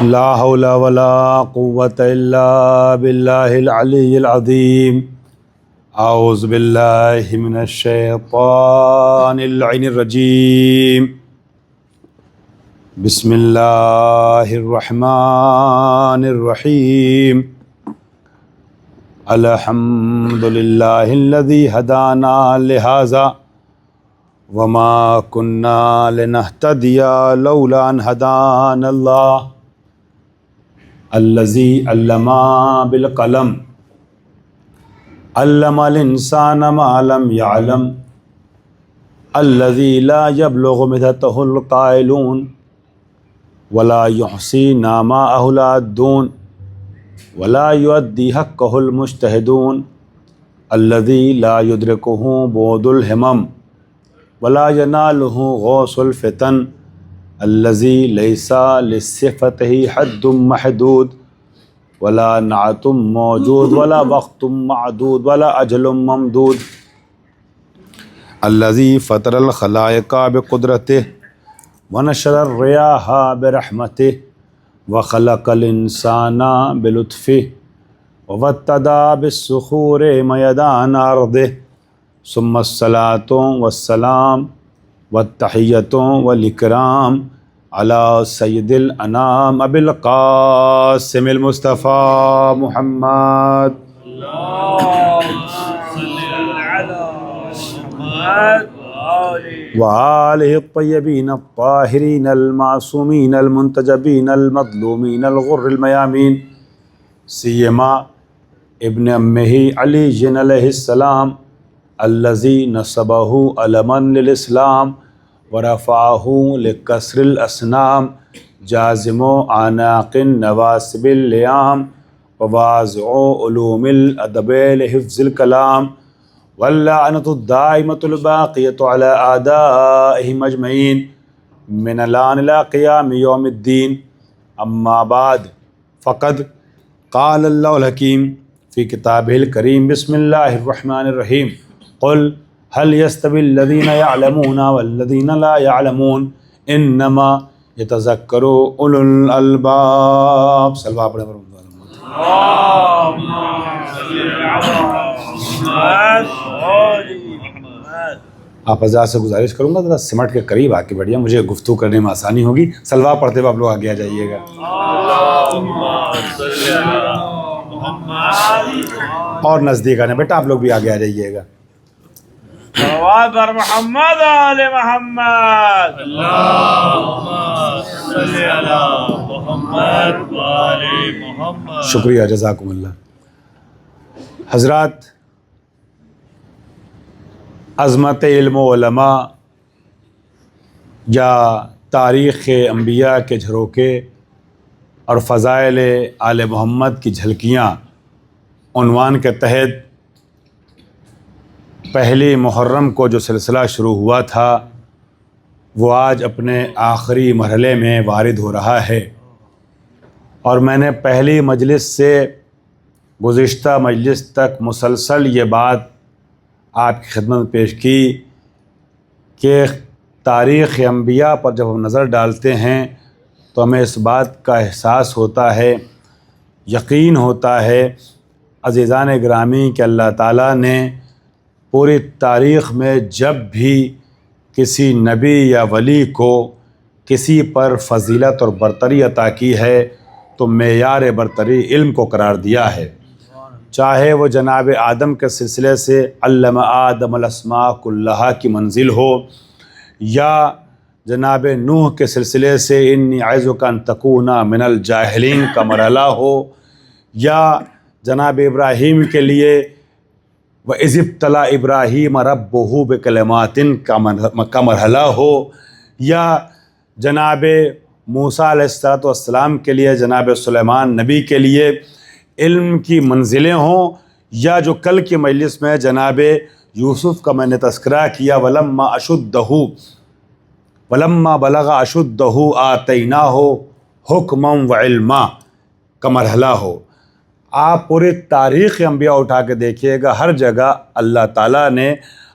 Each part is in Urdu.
لا حول ولا قوة الا باللہ العلی العظیم. اعوذ باللہ من الشیطان اللعین الرجیم. بسم اللہ الرحمن الرحیم. الحمد للہ الذی ہدانا لہذا وما كنا لنهتدی لولا ان ہدانا اللہ. الذی علم بالقلم علم الانسان ما لم يعلم الذی لا يبلغ مدته القائلون ولا يحصي نعماءه العادون ولا يؤدي حقه المجتهدون الذی لا يدركه بعد الہمم ولا يناله غوث الفتن الذی لیس لصفته حد محدود ولا نعت موجود ولا وقت معدود ولا اجل ممدود الذی فطر الخلائق بقدرته ونشر الریاح برحمته وخلق الانسان بلطفه وابتدى بالصخور میدان ارضه ثم الصلاة والسلام والتحیۃ والاکرام علی سید الانام ابی القاسم المصطفیٰ محمد. وآلہ الطیبین الطاہرین المعصومین المنتجبین المظلومین الغر المیامین سیما ابن امہ علی علیہ السلام الذی نصبہ علما للاسلام ورفعہ لکسر الاسنام جازم اعناق نواسب اللئام وواضع علوم الادب لحفظ الکلام واللعنۃ الدائمۃ الباقیۃ علی اعدائہم اجمعین من الآن الی قیام یوم الدین. اما بعد فقد قال اللہ الحکیم فی کتابہ الکریم. بسم اللہ الرحمن الرحیم. قل هل يستوي الذين يعلمون والذين لا يعلمون انما يتذكر اولو الالباب. صلوات پڑھیں آپ حضرات سے گزارش کروں گا ذرا سمٹ کے قریب آ کے بیٹھیے، مجھے گفتگو کرنے میں آسانی ہوگی. صلوات پڑھتے ہوئے آپ لوگ آگے آ جائیے گا. اور نزدیک آنے بیٹا آپ لوگ بھی آگے آ جائیے گا. صلوات محمد آل محمد. اللہم صلی علی محمد و آل محمد. شکریہ، جزاکم اللہ. حضرات، عظمت علم و علماء یا تاریخ انبیاء کے جھروکے اور فضائل آل محمد کی جھلکیاں عنوان کے تحت پہلی محرم کو جو سلسلہ شروع ہوا تھا وہ آج اپنے آخری مرحلے میں وارد ہو رہا ہے. اور میں نے پہلی مجلس سے گزشتہ مجلس تک مسلسل یہ بات آپ کی خدمت میں پیش کی کہ تاریخ انبیاء پر جب ہم نظر ڈالتے ہیں تو ہمیں اس بات کا احساس ہوتا ہے، یقین ہوتا ہے عزیزان گرامی کہ اللہ تعالیٰ نے پوری تاریخ میں جب بھی کسی نبی یا ولی کو کسی پر فضیلت اور برتری عطا کی ہے تو معیار برتری علم کو قرار دیا ہے. چاہے وہ جناب آدم کے سلسلے سے علم آدم الاسماء کلہا کی منزل ہو، یا جناب نوح کے سلسلے سے انی اعظک ان تکون من الجاہلین کا مرحلہ ہو، یا جناب ابراہیم کے لیے وَإِذِ ابْتَلَىٰ إِبْرَاهِيمَ رَبُّهُ بِكَلِمَاتٍ کا مرحلہ ہو، یا جناب موسیٰ علیہ السلام کے لیے جناب سلیمان نبی کے لیے علم کی منزلیں ہوں، یا جو کل کی مجلس میں جناب یوسف کا میں نے تذکرہ کیا وَلَمَّا بَلَغَ أَشُدَّهُ آتَيْنَاهُ حُكْمًا وَعِلْمًا کا مرحلہ ہو. آپ پوری تاریخ انبیاء اٹھا کے دیکھیے گا، ہر جگہ اللہ تعالیٰ نے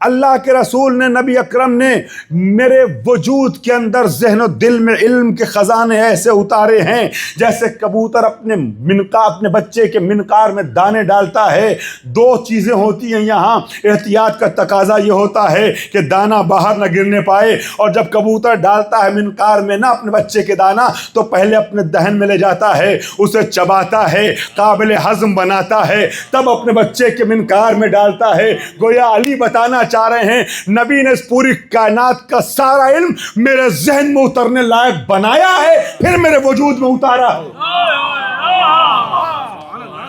اللہ کے رسول نے، نبی اکرم نے میرے وجود کے اندر ذہن و دل میں علم کے خزانے ایسے اتارے ہیں جیسے کبوتر اپنے بچے کے منقار میں دانے ڈالتا ہے۔ دو چیزیں ہوتی ہیں یہاں، احتیاط کا تقاضا یہ ہوتا ہے کہ دانہ باہر نہ گرنے پائے، اور جب کبوتر ڈالتا ہے منقار میں نہ اپنے بچے کے دانہ تو پہلے اپنے دہن میں لے جاتا ہے، اسے چباتا ہے، قابل ہضم بناتا ہے، تب اپنے بچے کے منقار میں ڈالتا ہے۔ گویا علی بتانا چاہ رہے ہیں نبی نے اس پوری کائنات کا سارا علم میرے ذہن میں اترنے لائق بنایا ہے، پھر میرے وجود میں اتارا ہے۔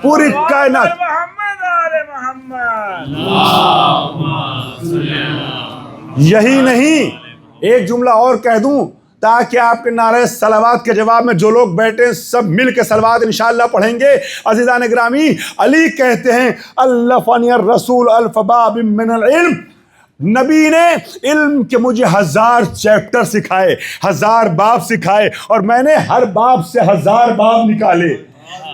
پوری کائنات محمد آل محمد۔ یہی نہیں، ایک جملہ اور کہہ دوں تاکہ آپ کے نعرہ صلوات کے جواب میں جو لوگ بیٹھے ہیں سب مل کے صلوات انشاءاللہ پڑھیں گے۔ عزیزان گرامی، علی کہتے ہیں الفنی الرسول الف باب من العلم، نبی نے علم کے مجھے 1000 چیپٹر سکھائے، 1000 باب سکھائے، اور میں نے ہر باب سے 1000 باب نکالے۔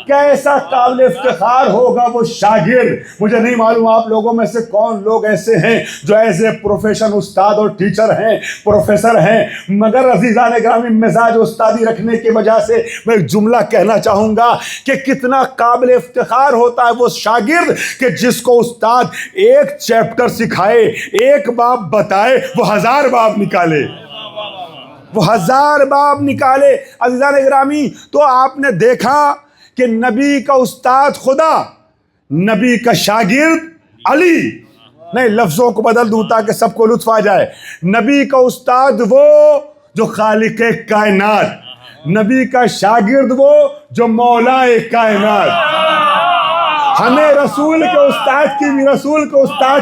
کیسا قابل افتخار ہوگا وہ شاگرد۔ مجھے نہیں معلوم آپ لوگوں میں سے کون لوگ ایسے ہیں جو ایسے پروفیشن استاد اور ٹیچر ہیں، پروفیسر ہیں، مگر عزیزان گرامی مزاج استادی رکھنے کی وجہ سے میں ایک جملہ کہنا چاہوں گا کہ کتنا قابل افتخار ہوتا ہے وہ شاگرد کہ جس کو استاد ایک چیپٹر سکھائے، ایک باب بتائے، وہ 1000 باب نکالے، وہ 1000 باب نکالے۔ عزیزان گرامی، تو آپ نے دیکھا کہ نبی کا استاد خدا، نبی کا شاگرد علی۔ نہیں، لفظوں کو بدل دوں تاکہ سب کو لطف آ جائے۔ نبی کا استاد وہ جو خالق کائنات، نبی کا شاگرد وہ جو مولا کائنات۔ ہمیں رسول کے استاد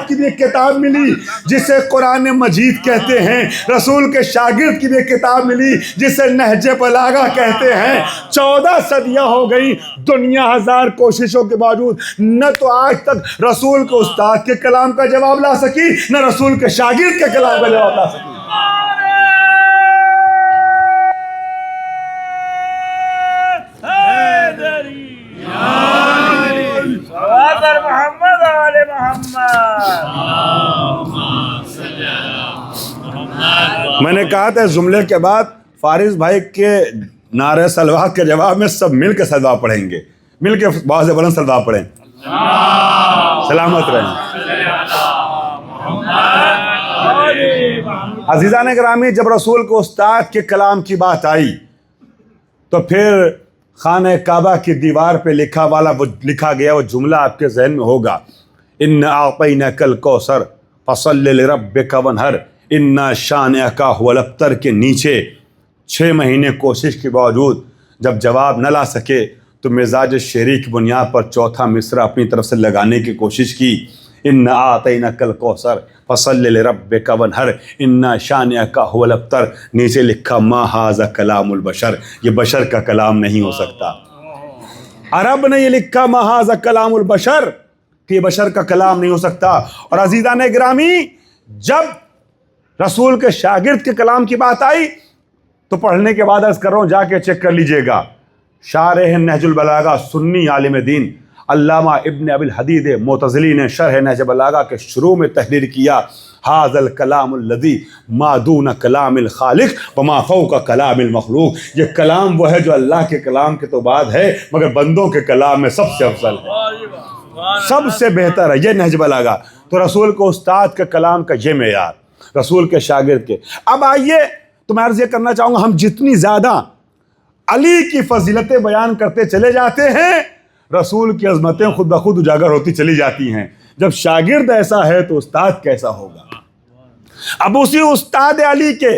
کی بھی ایک کتاب ملی جسے قرآن مجید کہتے ہیں، رسول کے شاگرد کی بھی ایک کتاب ملی جسے نہج بلاغہ کہتے ہیں۔ 14 صدیاں ہو گئی، دنیا 1000 کوششوں کے باوجود نہ تو آج تک رسول کے استاد کے کلام کا جواب لا سکی، نہ رسول کے شاگرد کے کلام کا جواب لا سکی۔ محمد آل محمد۔ میں نے کہا تھا اس جملے کے بعد فارس بھائی کے نعرہ صلوات کے جواب میں سب مل کے صلوات پڑھیں گے، مل کے بہت سے بلند صلوات پڑھیں۔ سلامت رہیں۔ عزیزان گرامی، جب رسول کے استاد کے کلام کی بات آئی تو پھر خانہ کعبہ کی دیوار پہ لکھا گیا وہ جملہ آپ کے ذہن میں ہوگا، ان اعطیناک الکوثر فصل لربک وانحر ان شانئک هو الابتر کے نیچے 6 مہینے کوشش کے باوجود جب جواب نہ لا سکے تو مزاج شعری کی بنیاد پر چوتھا مصرع اپنی طرف سے لگانے کی کوشش کی، ان اعطیناک الکوثر فصل لربک وانحر ان شانئک هو الابتر، نیچے لکھا ما ھذا کلام البشر، یہ بشر کا کلام نہیں ہو سکتا۔ عرب نے یہ لکھا ما ھذا کلام البشر کہ یہ بشر کا کلام نہیں ہو سکتا۔ اور عزیزان گرامی، جب رسول کے شاگرد کے کلام کی بات آئی تو پڑھنے کے بعد عرض کر رہا ہوں جا کے چیک کر لیجئے گا، شارح نہج البلاغہ سنی عالم دین علامہ ابن ابی الحدید معتزلی نے شرح نہج البلاغہ کے شروع میں تحریر کیا، ھذا الکلام الذی ما دون کلام الخالق وما فوق کلام المخلوق، یہ کلام وہ ہے جو اللہ کے کلام کے تو بعد ہے مگر بندوں کے کلام میں سب سے افضل ہے، سب سے بہتر ہے، یہ نہج بلاغہ۔ تو رسول کو استاد کے کلام کا یہ معیار، رسول کے شاگرد کے۔ اب آئیے تو میں عرض یہ کرنا چاہوں گا، ہم جتنی زیادہ علی کی فضیلتیں بیان کرتے چلے جاتے ہیں رسول کی عظمتیں خود بخود اجاگر ہوتی چلی جاتی ہیں۔ جب شاگرد ایسا ہے تو استاد کیسا ہوگا۔ اب اسی استاد علی کے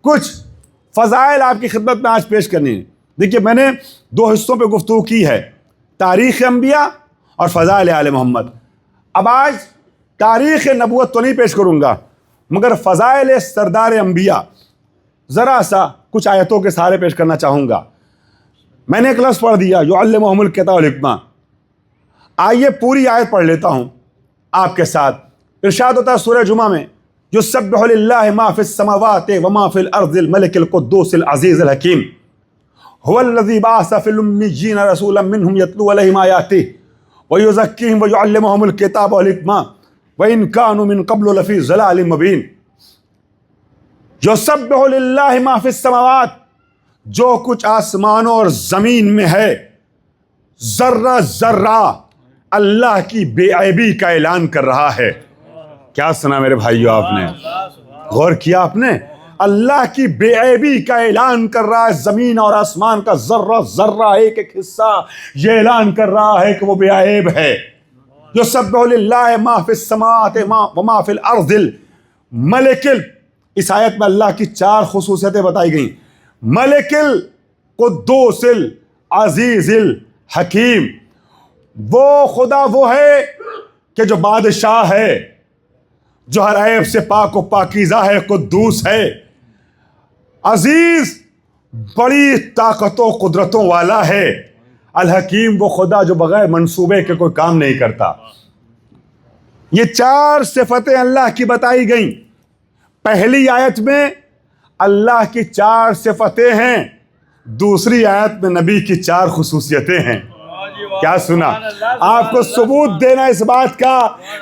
کچھ فضائل آپ کی خدمت میں آج پیش کرنی ہے۔ دیکھیے، میں نے 2 حصوں پہ گفتگو کی ہے، تاریخ انبیاء اور فضائل آل محمد۔ اب آج تاریخ نبوت تو نہیں پیش کروں گا مگر فضائل سردار انبیاء ذرا سا کچھ آیتوں کے سہارے پیش کرنا چاہوں گا۔ میں نے ایک لفظ پڑھ دیا یعلمہم الکتاب والحکمہ، آئیے پوری آیت پڑھ لیتا ہوں آپ کے ساتھ۔ ارشاد ہوتا ہے سورہ جمعہ میں، یسبح للہ ما فی السماوات وما فی الارض الملک القدوس العزیز الحکیم هو الذی بعث فی الامیین رسولا منہم یتلو علیہم آیاتہ ویزکیہم ویعلمہم الکتاب والحکمہ وَإِن كَانُوا مِن قَبْلُ لَفِي ضَلَالٍ مُبِينٍ يُسَبِّحُ لِلَّهِ مَا فِي السَّمَاوَاتِ، جو کچھ آسمانوں اور زمین میں ہے ذرہ ذرہ اللہ کی بے عیبی کا اعلان کر رہا ہے۔ کیا سنا میرے بھائیو؟ آپ نے غور کیا؟ آپ نے اللہ کی بے عیبی کا اعلان کر رہا ہے۔ زمین اور آسمان کا ذرہ ذرہ ایک ایک حصہ یہ اعلان کر رہا ہے کہ وہ بے عیب ہے۔ یسبح للہ ما فی السماوات وما فی الارض الملک، اس آیت میں اللہ کی 4 خصوصیتیں بتائی گئیں۔ ملک القدوس العزیز الحکیم، وہ خدا وہ ہے کہ جو بادشاہ ہے، جو ہر عیب سے پاک و پاکیزہ ہے، قدوس ہے، عزیز بڑی طاقت و قدرتوں والا ہے، الحکیم وہ خدا جو بغیر منصوبے کے کوئی کام نہیں کرتا۔ یہ 4 صفتیں اللہ کی بتائی گئیں۔ پہلی آیت میں اللہ کی 4 صفتیں ہیں، دوسری آیت میں نبی کی 4 خصوصیتیں ہیں۔ کیا سنا؟ آپ کو ثبوت دینا اس بات کا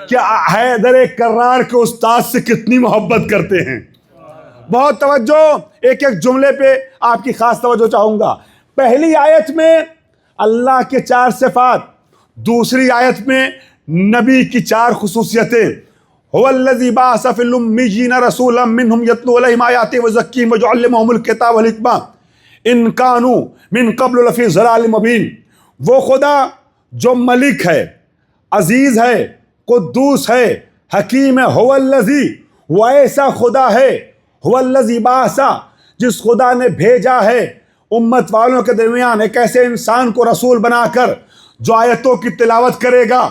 کہ حیدر کرار کے استاد سے کتنی محبت کرتے ہیں۔ بہت توجہ، ایک ایک جملے پہ آپ کی خاص توجہ چاہوں گا۔ پہلی آیت میں اللہ کے 4 صفات، دوسری آیت میں نبی کی 4 خصوصیتیں۔ هو الذی بعث فی الامیین رسولا منہم یتلو علیہم آیاتہ ویزکیہم ویعلمہم الکتاب والحکمہ ان کانوا من قبل لفی ضلال مبین، وہ خدا جو ملک ہے، عزیز ہے، قدوس ہے، حکیم ہے۔ هو الذی، وہ ایسا خدا ہے، هو الذی بعث، جس خدا نے بھیجا ہے امت والوں کے درمیان ایک ایسے انسان کو رسول بنا کر جو آیتوں کی تلاوت کرے گا،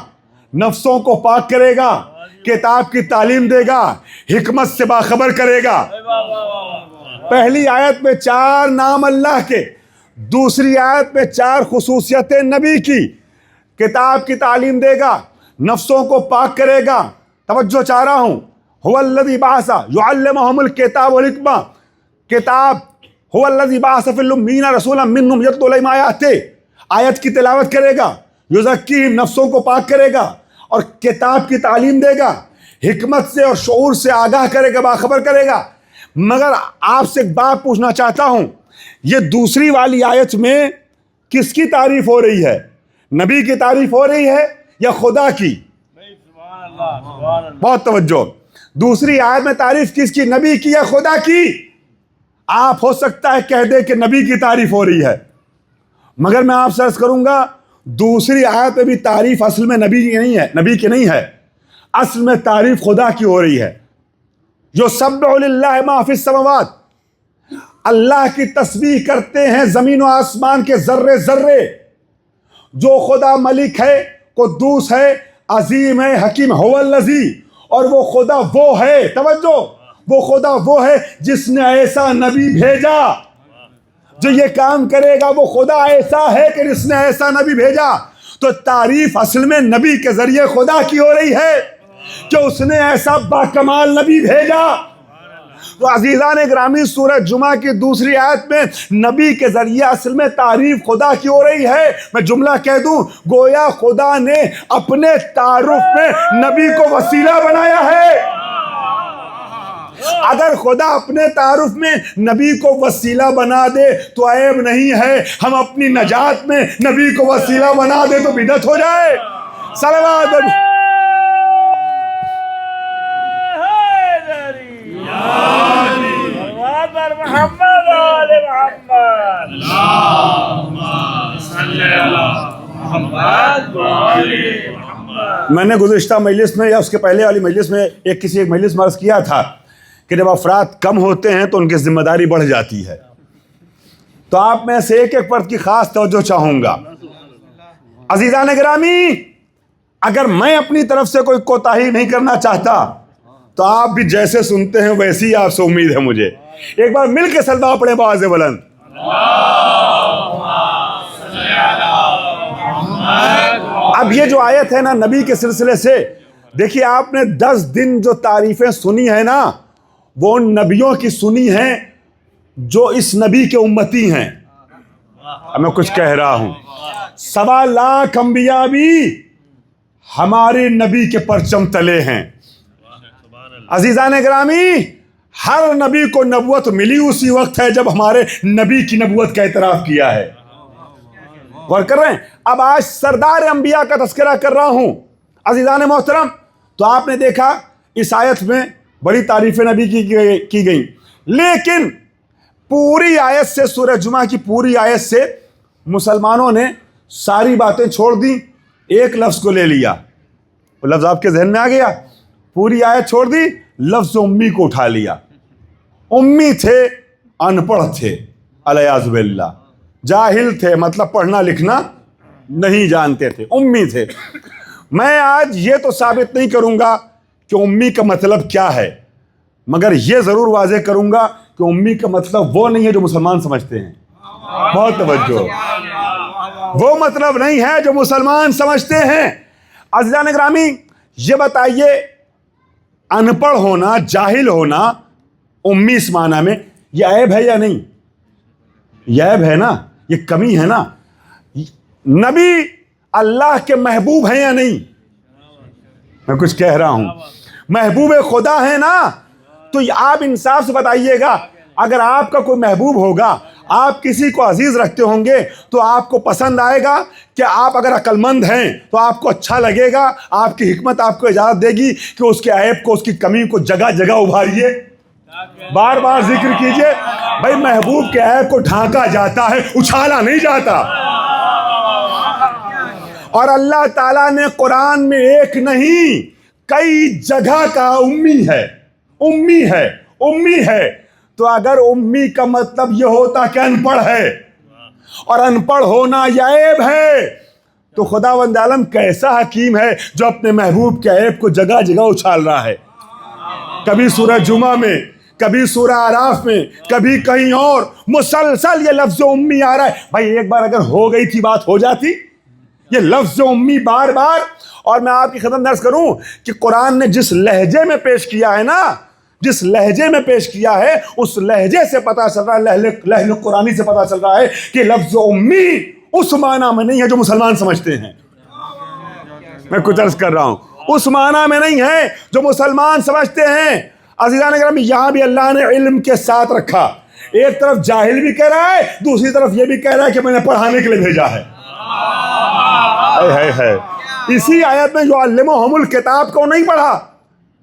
نفسوں کو پاک کرے گا، کتاب کی تعلیم دے گا، حکمت سے باخبر کرے گا۔ پہلی آیت میں 4 نام اللہ کے، دوسری آیت میں 4 خصوصیتیں نبی کی، کتاب کی تعلیم دے گا، نفسوں کو پاک کرے گا۔ توجہ چاہ رہا ہوں، هو الذی بعث یعلمہم الکتاب والحکمہ، کتاب، هو الذی بعث فی الامیین رسولا منہم یتلو علیہم آیاتہ، آیت کی تلاوت کرے گا، یزکیہم، نفسوں کو پاک کرے گا، اور کتاب کی تعلیم دے گا، حکمت سے اور شعور سے آگاہ کرے گا، باخبر کرے گا۔ مگر آپ سے ایک بات پوچھنا چاہتا ہوں، یہ دوسری والی آیت میں کس کی تعریف ہو رہی ہے؟ نبی کی تعریف ہو رہی ہے یا خدا کی؟ بہت توجہ، دوسری آیت میں تعریف کس کی؟ نبی کی یا خدا کی؟ آپ ہو سکتا ہے کہہ دے کہ نبی کی تعریف ہو رہی ہے، مگر میں آپ سے عرض کروں گا دوسری آیت میں بھی تعریف اصل میں نبی کی نہیں ہے، نبی کی نہیں ہے، اصل میں تعریف خدا کی ہو رہی ہے۔ یسبح للہ ما فی السماوات، اللہ کی تسبیح کرتے ہیں زمین و آسمان کے ذرے ذرے۔ جو خدا ملک ہے، قدوس ہے، عظیم ہے، حکیم، هو الذی، اور وہ خدا وہ ہے، توجہ، وہ خدا وہ ہے جس نے ایسا نبی بھیجا جو یہ کام کرے گا۔ وہ خدا ایسا ہے کہ جس نے ایسا نبی بھیجا۔ تو تعریف اصل میں نبی کے ذریعے خدا کی ہو رہی ہے کہ اس نے ایسا باکمال نبی بھیجا۔ تو عزیزان گرامی، سورہ جمعہ کی دوسری آیت میں نبی کے ذریعے اصل میں تعریف خدا کی ہو رہی ہے۔ میں جملہ کہہ دوں، گویا خدا نے اپنے تعارف میں نبی کو وسیلہ بنایا ہے۔ اگر خدا اپنے تعارف میں نبی کو وسیلہ بنا دے تو عیب نہیں ہے، ہم اپنی نجات میں نبی کو وسیلہ بنا دے تو بدعت ہو جائے۔ صلوات محمد آل محمد، میں نے گزشتہ مجلس میں یا اس کے پہلے والی مجلس میں ایک مجلس میں عرض کیا تھا کہ جب افراد کم ہوتے ہیں تو ان کی ذمہ داری بڑھ جاتی ہے۔ تو آپ میں سے ایک ایک فرد کی خاص توجہ چاہوں گا۔ عزیزان گرامی، اگر میں اپنی طرف سے کوئی کوتاہی نہیں کرنا چاہتا تو آپ بھی جیسے سنتے ہیں ویسی ہی آپ سے امید ہے مجھے۔ ایک بار مل کے سلوہ پڑھیں بآواز بلند۔ اب یہ جو آیت ہے نا نبی کے سلسلے سے، دیکھیے آپ نے 10 دن جو تعریفیں سنی ہیں نا، وہ ان نبیوں کی سنی ہیں جو اس نبی کے امتی ہیں۔ اب میں کچھ کہہ رہا ہوں، 1.25 لاکھ انبیاء بھی ہمارے نبی کے پرچم تلے ہیں۔ عزیزان گرامی، ہر نبی کو نبوت ملی اسی وقت ہے جب ہمارے نبی کی نبوت کا اعتراف کیا ہے. غور کر رہے ہیں؟ اب آج سردار انبیاء کا تذکرہ کر رہا ہوں. عزیزان محترم، تو آپ نے دیکھا اس آیت میں بڑی تعریف نبی کی گئی، لیکن پوری آیت سے، سورہ جمعہ کی پوری آیت سے مسلمانوں نے ساری باتیں چھوڑ دی، ایک لفظ کو لے لیا. وہ لفظ آپ کے ذہن میں آ گیا؟ پوری آیت چھوڑ دی، لفظ امی کو اٹھا لیا. امی تھے، ان پڑھ تھے، الیاذ باللہ، جاہل تھے، مطلب پڑھنا لکھنا نہیں جانتے تھے، امی تھے. میں آج یہ تو ثابت نہیں کروں گا کہ امی کا مطلب کیا ہے، مگر یہ ضرور واضح کروں گا کہ امی کا مطلب وہ نہیں ہے جو مسلمان سمجھتے ہیں. بہت توجہ، وہ مطلب نہیں ہے جو مسلمان سمجھتے ہیں. عزیزان گرامی، یہ بتائیے، ان پڑھ ہونا، جاہل ہونا، امی اس معنی میں، یہ عیب ہے یا نہیں؟ یہ عیب ہے نا، یہ کمی ہے نا. نبی اللہ کے محبوب ہیں یا نہیں؟ میں کچھ کہہ رہا ہوں، محبوب خدا ہے نا. تو آپ انصاف سے بتائیے گا، اگر آپ کا کوئی محبوب ہوگا، آپ کسی کو عزیز رکھتے ہوں گے، تو آپ کو پسند آئے گا کہ آپ اگر عقل مند ہیں تو آپ کو اچھا لگے گا، آپ کی حکمت آپ کو اجازت دے گی کہ اس کے عیب کو، اس کی کمی کو جگہ جگہ ابھاریے، بار بار ذکر کیجئے. بھائی محبوب کے عیب کو ڈھانکا جاتا ہے، اچھالا نہیں جاتا. اور اللہ تعالیٰ نے قرآن میں ایک نہیں کئی جگہ کہا امی ہے، امی ہے، امی ہے. تو اگر امی کا مطلب یہ ہوتا کہ ان پڑھ ہے، اور ان پڑھ ہونا یہ عیب ہے، تو خداوند عالم کیسا حکیم ہے جو اپنے محبوب کے عیب کو جگہ جگہ اچھال رہا ہے. کبھی سورہ جمعہ میں، کبھی سورہ اعراف میں، کبھی کہیں اور، مسلسل یہ لفظ امی آ رہا ہے. بھائی ایک بار اگر ہو گئی تھی بات ہو جاتی، یہ لفظ امی بار بار. اور میں آپ کی خدمت عرض کروں کہ قرآن نے جس لہجے میں پیش کیا ہے نا، جس لہجے میں پیش کیا ہے، اس لہجے سے پتہ چل رہا ہے، لہجہ قرآنی سے پتہ چل رہا ہے کہ لفظ امی اس معنی میں نہیں ہے جو مسلمان سمجھتے ہیں. میں کچھ عرض کر رہا ہوں، اس معنی میں نہیں ہے جو مسلمان سمجھتے ہیں. عزیزان گرامی، یہاں بھی اللہ نے علم کے ساتھ رکھا. ایک طرف جاہل بھی کہہ رہا ہے، دوسری طرف یہ بھی کہہ رہا ہے کہ میں نے پڑھانے کے لیے بھیجا ہے. اسی آیت میں جو علمہم الکتاب کو نہیں پڑھا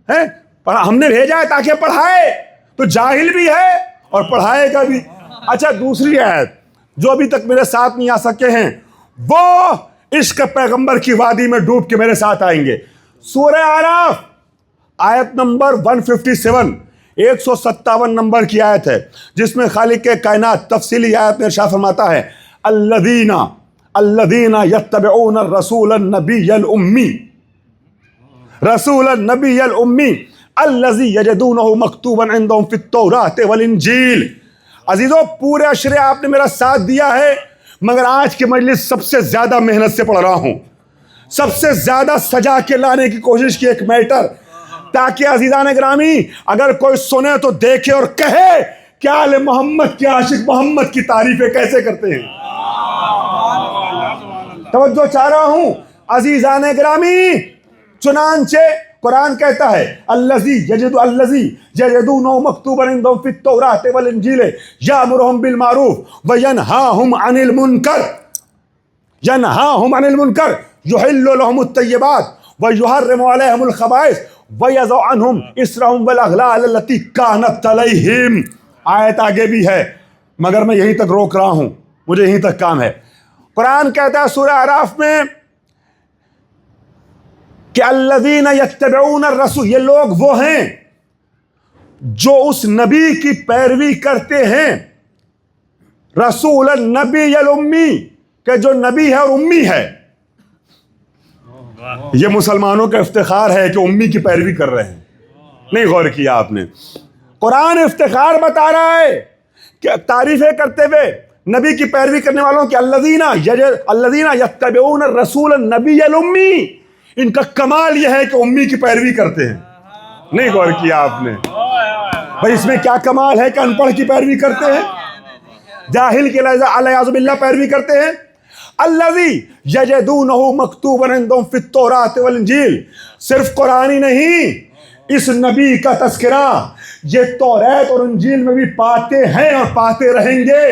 ہے، ہم نے بھیجا ہے تاکہ پڑھائے. تو جاہل بھی ہے اور پڑھائے گا بھی. اچھا، دوسری آیت جو ابھی تک میرے ساتھ نہیں آ سکے ہیں، وہ عشق پیغمبر کی وادی میں ڈوب کے میرے ساتھ آئیں گے. سورہ اعراف آیت نمبر 157، 157 نمبر کی آیت ہے، جس میں خالق کائنات تفصیلی آیت میں ارشاد فرماتا ہے، الذین یتبعون الرسول النبی الامی، رسول النبی الامی الذی یجدونہ مکتوبا عندہم فی التوراۃ والانجیل. عزیزو، پورے اشرے آپ نے میرا ساتھ دیا ہے، مگر آج کی مجلس سب سے زیادہ محنت سے پڑھ رہا ہوں، سب سے زیادہ سجا کے لانے کی کوشش کی ایک میٹر، تاکہ عزیزان گرامی اگر کوئی سنے تو دیکھے اور کہے کہ آل محمد کے عاشق محمد کی تعریفیں کیسے کرتے ہیں. توجہ چاہ رہا ہوں عزیزان گرامی. چنانچہ قرآن کہتا ہے، الذی یجدونہ مکتوبا عندہم فی التوراۃ والانجیل یأمرہم بالمعروف وینہاہم عن المنکر یحل لہم الطیبات ویحرم علیہم الخبائث ویضع عنہم اصرہم والاغلال التی کانت علیہم. آیت آگے بھی ہے مگر میں یہیں تک روک رہا ہوں، مجھے یہیں تک کام ہے. قرآن کہتا ہے سورہ اعراف میں کہ الذین یتبعون الرسول، یہ لوگ وہ ہیں جو اس نبی کی پیروی کرتے ہیں، رسول النبی الامی، کہ جو نبی ہے اور امی ہے. یہ مسلمانوں کا افتخار ہے کہ امی کی پیروی کر رہے ہیں. نہیں غور کیا آپ نے؟ قرآن افتخار بتا رہا ہے کہ تعریفیں کرتے ہوئے نبی کی پیروی کرنے والوں کے الذین یتبعون الرسول النبی الامی، ان کا کمال یہ ہے کہ امی کی پیروی کرتے ہیں. نہیں غور کیا آپ نے؟ بھائی اس میں کیا کمال ہے کہ ان پڑھ کی پیروی کرتے ہیں، جاہل کے علیاذ باللہ پیروی کرتے ہیں. الذی یجدونہ مکتوبا عندہم فی التوراۃ والانجیل، صرف قرآن ہی نہیں، اس نبی کا تذکرہ یہ توریت اور انجیل میں بھی پاتے ہیں اور پاتے رہیں گے۔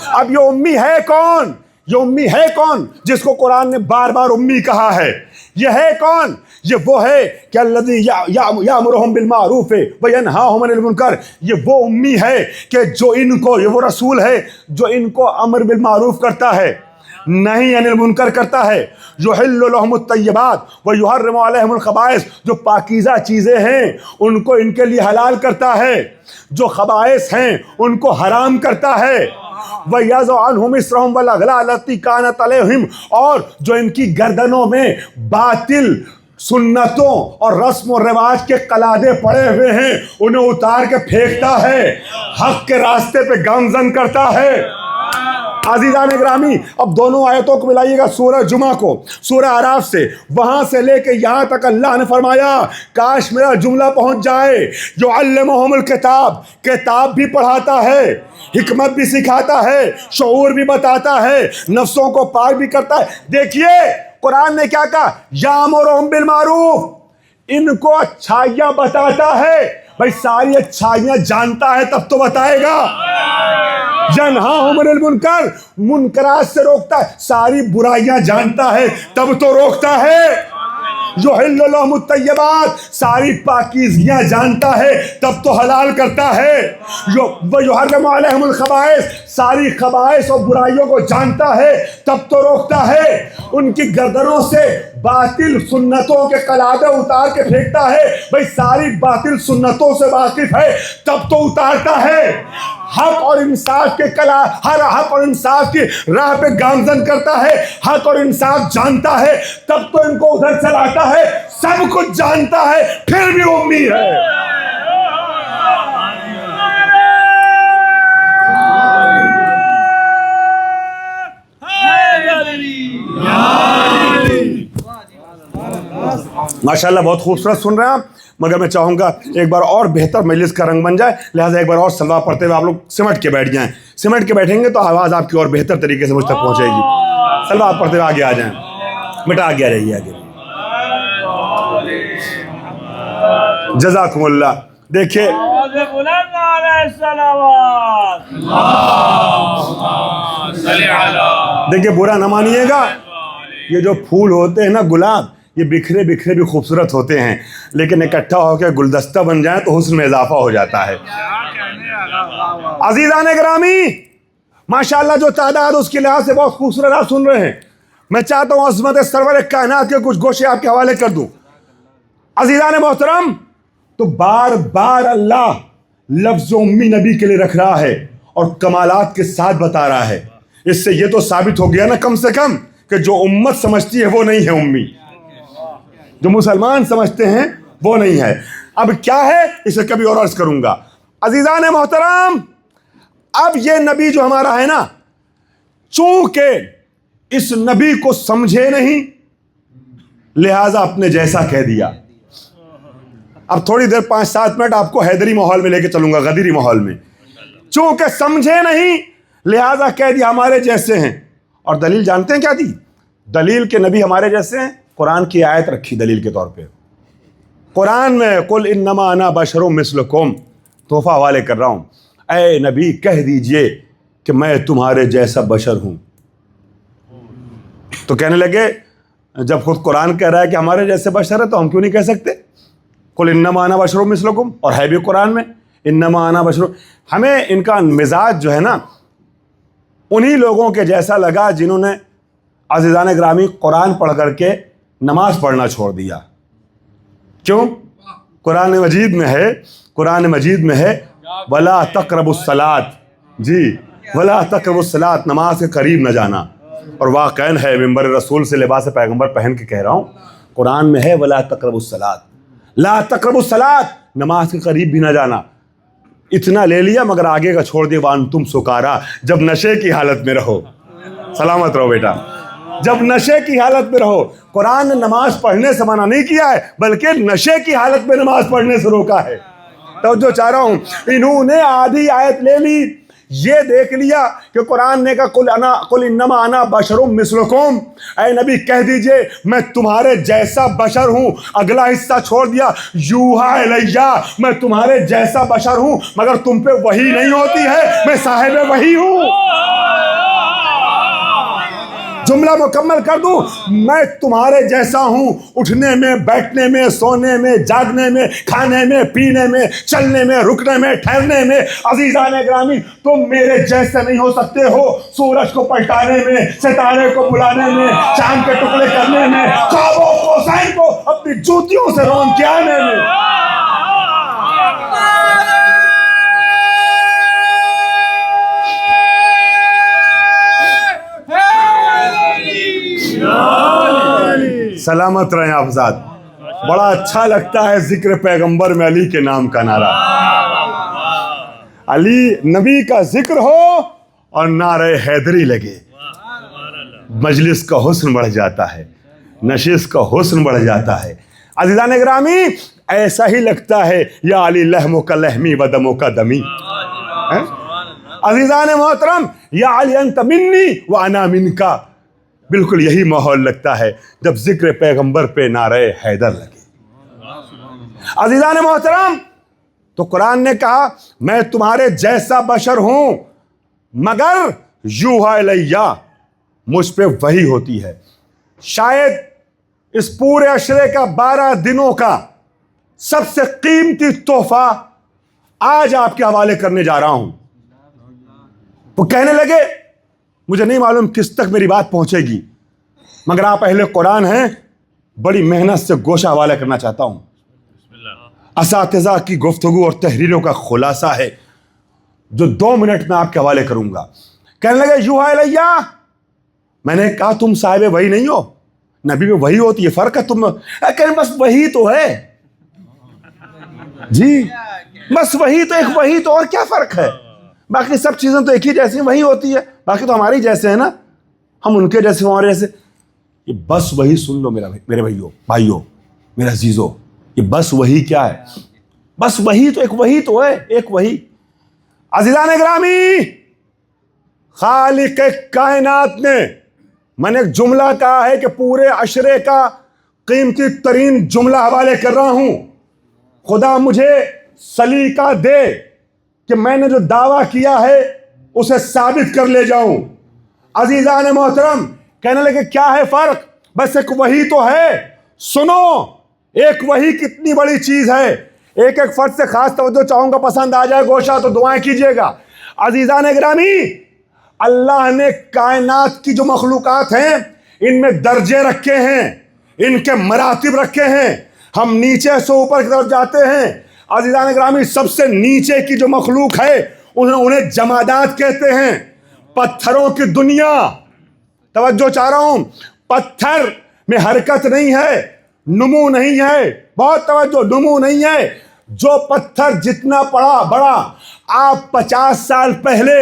اب یہ امی ہے کون؟ یہ امی ہے کون جس کو قرآن نے بار بار امی کہا ہے؟ یہ ہے کون؟ یہ وہ ہے کہ الذی یامرہم بالمعروف وینہاہم عن المنکر۔ یہ وہ امی ہے کہ جو ان کو، یہ وہ رسول ہے جو ان کو امر بالمعروف کرتا ہے، نہیں عن المنکر کرتا ہے۔ یحل لہم الطیبات ویحرم علیہم الخبائث، جو پاکیزہ چیزیں ہیں ان کو ان کے لیے حلال کرتا ہے، جو خبائث ہیں ان کو حرام کرتا ہے۔ وَيَضَعُ عَنْهُمْ إِصْرَهُمْ وَالْأَغْلَالَ الَّتِي كَانَتْ عَلَيْهِمْ، اور جو ان کی گردنوں میں باطل سنتوں اور رسم و رواج کے قلادے پڑے ہوئے ہیں انہیں اتار کے پھینکتا ہے، حق کے راستے پہ گامزن کرتا ہے۔ عزیزان گرامی، اب دونوں آیتوں کو ملائیے گا سورہ جمعہ کو، سورہ اعراف سے، وہاں سے لے کے یہاں تک اللہ نے فرمایا کاش میرا جملہ پہنچ جائے، یعلمہم الکتاب، کتاب بھی پڑھاتا ہے، حکمت بھی سکھاتا ہے، شعور بھی بتاتا ہے، نفسوں کو پاک بھی کرتا ہے۔ دیکھیے قرآن نے کیا کہا، یامرہم بالمعروف، ان کو اچھائیاں بتاتا ہے۔ بھائی ساری اچھائیاں جانتا ہے تب تو بتائے گا۔ ینہاہم عن المنکر، منکرات سے روکتا ہے، ساری برائیاں جانتا ہے تب تو روکتا ہے۔ یحل لہم الطیبات، ساری پاکیزگیاں جانتا ہے تب تو حلال کرتا ہے۔ ویحرم علیہم الخبائث، ساری خبائث اور برائیوں کو جانتا ہے تب تو روکتا ہے۔ ان کی گردنوں سے باطل سنتوں کے قلادے اتار کے پھینکتا ہے۔ بھئی ساری باطل سنتوں سے واقف ہے تب تو اتارتا ہے۔ حق اور انصاف کے ہر حق اور انصاف کی راہ پہ گامزن کرتا ہے، حق اور انصاف جانتا ہے تب تو ان کو ادھر چلاتا ہے۔ سب کچھ جانتا ہے پھر بھی امی ہے۔ ماشاءاللہ بہت خوبصورت سن رہے ہیں آپ، مگر میں چاہوں گا ایک بار اور بہتر مجلس کا رنگ بن جائے، لہٰذا ایک بار اور صلوات پڑھتے ہوئے آپ لوگ سمٹ کے بیٹھ جائیں۔ سمٹ کے بیٹھیں گے تو آواز آپ کی اور بہتر طریقے سے مجھ تک پہنچے گی۔ صلوات پڑھتے ہوئے آگے آ جائیں، بیٹا آگے آ جائیے آگے۔ جزاکم اللہ۔ دیکھیے دیکھیے برا نہ مانیے گا، یہ جو پھول ہوتے ہیں نا گلاب، یہ بکھرے بکھرے بھی خوبصورت ہوتے ہیں، لیکن اکٹھا ہو کے گلدستہ بن جائیں تو حسن میں اضافہ ہو جاتا ہے۔ عزیزان گرامی، ماشاءاللہ جو تعداد اس کے لحاظ سے بہت خوبصورت آپ سن رہے ہیں۔ میں چاہتا ہوں عظمت سرور کائنات کے کچھ گوشے آپ کے حوالے کر دوں۔ عزیزان محترم، تو بار بار اللہ لفظ امی نبی کے لیے رکھ رہا ہے اور کمالات کے ساتھ بتا رہا ہے۔ اس سے یہ تو ثابت ہو گیا نا کم سے کم کہ جو امت سمجھتی ہے وہ نہیں ہے امی، جو مسلمان سمجھتے ہیں وہ نہیں ہے۔ اب کیا ہے اسے کبھی اور عرض کروں گا۔ عزیزان محترم، اب یہ نبی جو ہمارا ہے نا، چونکہ اس نبی کو سمجھے نہیں لہٰذا اپنے جیسا کہہ دیا۔ اب تھوڑی دیر 5-7 منٹ آپ کو حیدری ماحول میں لے کے چلوں گا، غدیری ماحول میں۔ چونکہ سمجھے نہیں لہٰذا کہہ دیا ہمارے جیسے ہیں۔ اور دلیل جانتے ہیں کیا دی؟ دلیل کہ نبی ہمارے جیسے ہیں، قرآن کی آیت رکھی دلیل کے طور پہ۔ قرآن میں قل انما انا بشر مثلکم، تحفہ حوالے کر رہا ہوں، اے نبی کہہ دیجئے کہ میں تمہارے جیسا بشر ہوں۔ تو کہنے لگے جب خود قرآن کہہ رہا ہے کہ ہمارے جیسے بشر ہے تو ہم کیوں نہیں کہہ سکتے؟ قل انما انا بشر مثلکم، اور ہے بھی قرآن میں انما انا بشر۔ ہمیں ان کا مزاج جو ہے نا انہی لوگوں کے جیسا لگا جنہوں نے عزیزان گرامی قرآن پڑھ کر کے نماز پڑھنا چھوڑ دیا۔ کیوں؟ قرآن مجید میں ہے وَلَا تَقْرَبُوا الصَّلَاةَ، جی وَلَا تَقْرَبُوا الصَّلَاةَ، نماز کے قریب نہ جانا۔ اور واقعاً ہے، ممبر رسول سے لباس پیغمبر پہن کے کہہ رہا ہوں، قرآن میں ہے وَلَا تَقْرَبُوا الصَّلَاةَ، لا تقربوا الصلاۃ، نماز کے قریب بھی نہ جانا۔ اتنا لے لیا مگر آگے کا چھوڑ دیا، وانتم سکارا، جب نشے کی حالت میں رہو۔ سلامت رہو بیٹا، جب نشے کی حالت میں رہو۔ قرآن نے نماز پڑھنے سے منع نہیں کیا ہے بلکہ نشے کی حالت میں نماز پڑھنے سے روکا ہے۔ توجہ چاہ رہا ہوں، انہوں نے آدھی آیت لے لی، یہ دیکھ لیا کہ قرآن نے کہا قل انما انا بشر مثلکم، اے نبی کہہ دیجئے میں تمہارے جیسا بشر ہوں. اگلا حصہ چھوڑ دیا، یوحا الیہ، میں تمہارے جیسا بشر ہوں مگر تم پہ وحی نہیں ہوتی ہے، میں صاحب وحی ہوں. جملہ مکمل کر دوں، میں تمہارے جیسا ہوں، اٹھنے میں، بیٹھنے میں، سونے میں، جاگنے میں، کھانے میں، پینے میں، چلنے میں، رکنے میں، ٹھہرنے میں. عزیزان گرامی تم میرے جیسے نہیں ہو سکتے ہو سورج کو پلٹانے میں، ستارے کو بلانے میں، چاند کے ٹکڑے کرنے میں، خوابوں کو سائن کو اپنی جوتیوں سے رون کے آنے میں. سلامت رہیں آپ ذات. بڑا اچھا لگتا ہے ذکر پیغمبر میں علی کے نام کا نعرہ. علی نبی کا ذکر ہو اور نعرہ حیدری لگے، مجلس کا حسن بڑھ جاتا ہے، نشست کا حسن بڑھ جاتا ہے. عزیزان گرامی ایسا ہی لگتا ہے یا علی لحموں کا لحمی و دموں کا دمی. عزیزان محترم یا علی انت منی و انا منکا، بالکل یہی ماحول لگتا ہے جب ذکر پیغمبر پہ نعرہ حیدر لگے. عزیزان محترم تو قرآن نے کہا میں تمہارے جیسا بشر ہوں مگر یوحا الیہ، مجھ پہ وحی ہوتی ہے. شاید اس پورے عشرے کا 12 دنوں کا سب سے قیمتی تحفہ آج آپ کے حوالے کرنے جا رہا ہوں. وہ کہنے لگے مجھے نہیں معلوم کس تک میری بات پہنچے گی مگر آپ اہل قرآن ہیں، بڑی محنت سے گوشہ حوالے کرنا چاہتا ہوں. اساتذہ کی گفتگو اور تحریروں کا خلاصہ ہے جو 2 منٹ میں آپ کے حوالے کروں گا. کہنے لگے یوحا الیہ، میں نے کہا تم صاحب وحی نہیں ہو، نبی میں وحی ہوتی ہے، فرق ہے. تم کہنے بس وحی تو ہے جی، بس وحی تو ایک وحی تو، اور کیا فرق ہے؟ باقی سب چیزیں تو ایک ہی جیسی وہی ہوتی ہے، باقی تو ہماری جیسے ہیں نا، ہم ان کے جیسے ہمارے جیسے. یہ بس وہی سن لو میرے بھائیو میرے عزیزو، یہ بس وہی کیا ہے؟ بس وہی تو ایک وہی تو ہے، ایک وہی. عزیزان گرامی خالق کائنات نے، میں نے ایک جملہ کہا ہے کہ پورے عشرے کا قیمتی ترین جملہ حوالے کر رہا ہوں. خدا مجھے سلیقہ دے کہ میں نے جو دعویٰ کیا ہے اسے ثابت کر لے جاؤں. عزیزان محترم کہنے لگے کیا ہے فرق؟ بس ایک وحی تو ہے. سنو ایک وحی کتنی بڑی چیز ہے. ایک ایک فرد سے خاص توجہ چاہوں گا، پسند آ جائے گوشہ تو دعائیں کیجیے گا. عزیزان گرامی اللہ نے کائنات کی جو مخلوقات ہیں ان میں درجے رکھے ہیں، ان کے مراتب رکھے ہیں. ہم نیچے سے اوپر کی طرف جاتے ہیں. عزیزان گرامی سب سے نیچے کی جو مخلوق ہے انہیں جمادات کہتے ہیں، پتھروں کی دنیا. توجہ چاہ رہا ہوں، پتھر میں حرکت نہیں ہے، نمو نہیں ہے. بہت توجہ، نمو نہیں ہے. جو پتھر جتنا بڑا آپ 50 سال پہلے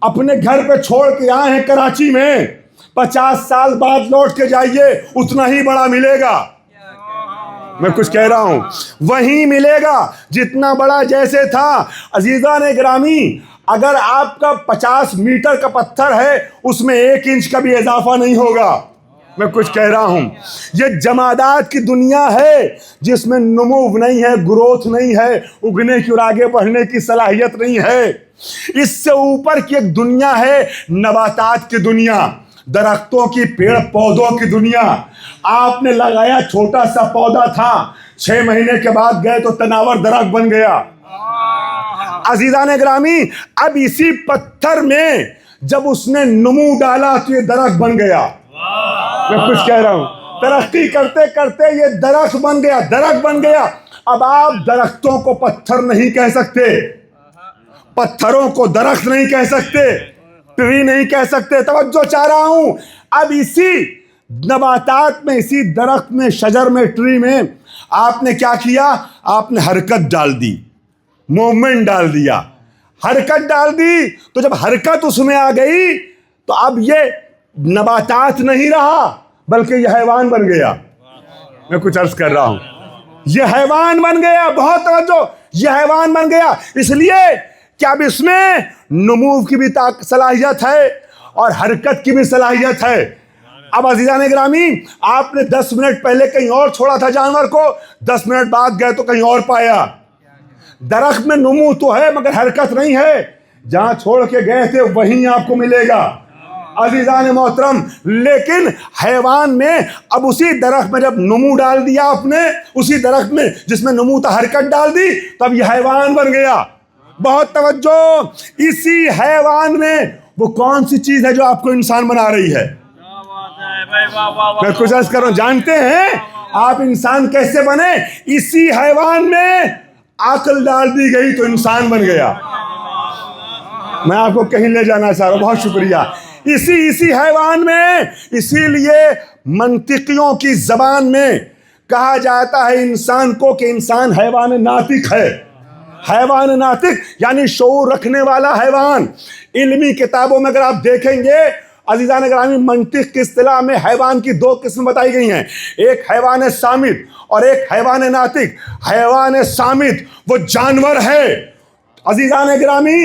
اپنے گھر پہ چھوڑ کے آئے ہیں کراچی میں، 50 سال بعد لوٹ کے جائیے اتنا ہی بڑا ملے گا. میں کچھ کہہ رہا ہوں، وہی ملے گا جتنا بڑا جیسے تھا. عزیزان گرامی اگر آپ کا 50 میٹر کا پتھر ہے اس میں 1 انچ کا بھی اضافہ نہیں ہوگا. میں کچھ کہہ رہا ہوں، یہ جمادات کی دنیا ہے جس میں نمو نہیں ہے، گروتھ نہیں ہے، اگنے کی اور آگے بڑھنے کی صلاحیت نہیں ہے. اس سے اوپر کی ایک دنیا ہے نباتات کی دنیا، درختوں کی، پیڑ پودوں کی دنیا. آپ نے لگایا چھوٹا سا پودا تھا، 6 مہینے کے بعد گئے تو تناور درخت بن گیا. عزیزان گرامی اب اسی پتھر میں جب اس نے نمو ڈالا تو یہ درخت بن گیا. میں کچھ کہہ رہا ہوں، ترقی کرتے کرتے یہ درخت بن گیا، درخت بن گیا. اب آپ درختوں کو پتھر نہیں کہہ سکتے، پتھروں کو درخت نہیں کہہ سکتے، ٹری نہیں کہہ سکتے. توجہ چاہ رہا ہوں، اب اسی نباتات میں، اسی درخت میں، شجر میں، ٹری میں آپ نے کیا کیا؟ آپ نے حرکت ڈال دی، موومنٹ ڈال دیا. حرکت ڈال دی تو جب حرکت اس میں آ گئی تو اب یہ نباتات نہیں رہا بلکہ یہ حیوان بن گیا. میں کچھ عرض کر رہا ہوں، یہ حیوان بن گیا. بہت توجہ، یہ حیوان بن گیا. اس لیے کہ اب اس میں نمو کی بھی صلاحیت ہے اور حرکت کی بھی صلاحیت ہے. اب عزیزان گرامی آپ نے 10 منٹ پہلے کہیں اور چھوڑا تھا جانور کو, 10 منٹ بعد گئے تو کہیں اور پایا. درخت میں نمو تو ہے مگر حرکت نہیں ہے. جہاں چھوڑ کے گئے تھے وہیں آپ کو ملے گا عزیزان محترم. لیکن حیوان میں اب اسی درخت میں جب نمو ڈال دیا آپ نے, اسی درخت میں جس میں نمو تھا حرکت ڈال دی, تب یہ حیوان بن گیا. بہت توجہ, اسی حیوان میں وہ کون سی چیز ہے جو آپ کو انسان بنا رہی ہے؟ میں کچھ عرض کر رہا ہوں, جانتے ہیں آپ انسان کیسے بنے؟ اسی حیوان میں عقل ڈال دی گئی تو انسان بن گیا. میں آپ کو کہیں لے جانا چاہ رہا ہوں, بہت شکریہ. اسی حیوان میں, اسی لیے منطقیوں کی زبان میں کہا جاتا ہے انسان کو کہ انسان حیوان ناطق ہے. حیوان ناطق یعنی شعور رکھنے والا حیوان. علمی کتابوں میں اگر آپ دیکھیں گے عزیزان گرامی, منطق کی اصطلاح میں حیوان کی 2 قسم بتائی گئی ہیں, ایک حیوان صامت اور ایک حیوان ناطق. حیوان صامت وہ جانور ہے عزیزان گرامی,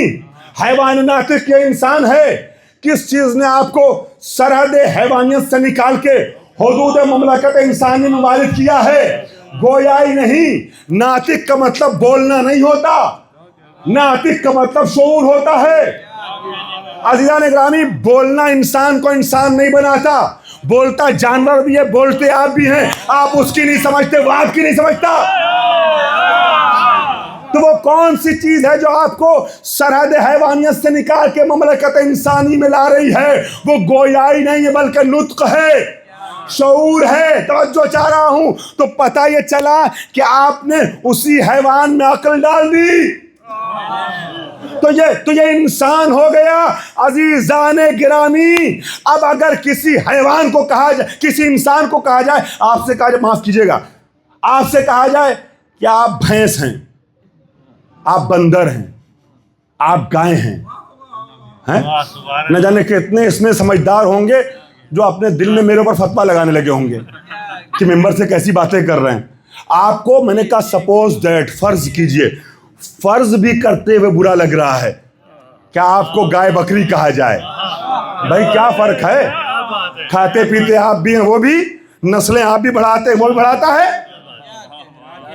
حیوان ناطق یہ انسان ہے. کس چیز نے آپ کو سرحد حیوانیت سے نکال کے حدود مملکت انسانی میں وارد کیا ہے؟ گویائی نہیں. ناطق کا مطلب بولنا نہیں ہوتا, ناطق کا مطلب شعور ہوتا ہے. عزیزان گرامی بولنا انسان کو انسان نہیں بناتا. بولتا جانور بھی ہے, بولتے آپ بھی ہیں, آپ اس کی نہیں سمجھتے, وہ آپ کی نہیں سمجھتا. تو وہ کون سی چیز ہے جو آپ کو سرحد حیوانیت سے نکال کے مملکت انسانی میں لا رہی ہے؟ وہ گویائی نہیں ہے بلکہ نطق ہے, شعور ہے. توجہ چاہ رہا ہوں. تو پتہ یہ چلا کہ آپ نے اسی حیوان میں عقل ڈال دی تو یہ انسان ہو گیا. عزیزان گرامی اب اگر کسی حیوان کو کہا جائے, کسی انسان کو کہا جائے, آپ سے کہا جائے, معاف کیجئے گا, آپ سے کہا جائے کہ آپ بھینس ہیں, آپ بندر ہیں, آپ گائے ہیں, نہ جانے کتنے اس میں سمجھدار ہوں گے جو اپنے دل میں میرے اوپر فتویٰ لگانے لگے ہوں گے کہ ممبر سے کیسی باتیں کر رہے ہیں. آپ کو میں نے کہا سپوز دیٹ, فرض کیجئے, فرض بھی کرتے ہوئے برا لگ رہا ہے کیا آپ کو گائے بکری کہا جائے. بھائی کیا فرق ہے؟ کھاتے پیتے آپ بھی ہیں, وہ بھی, نسلیں آپ بھی بڑھاتے ہیں, وہ بھی بڑھاتا ہے,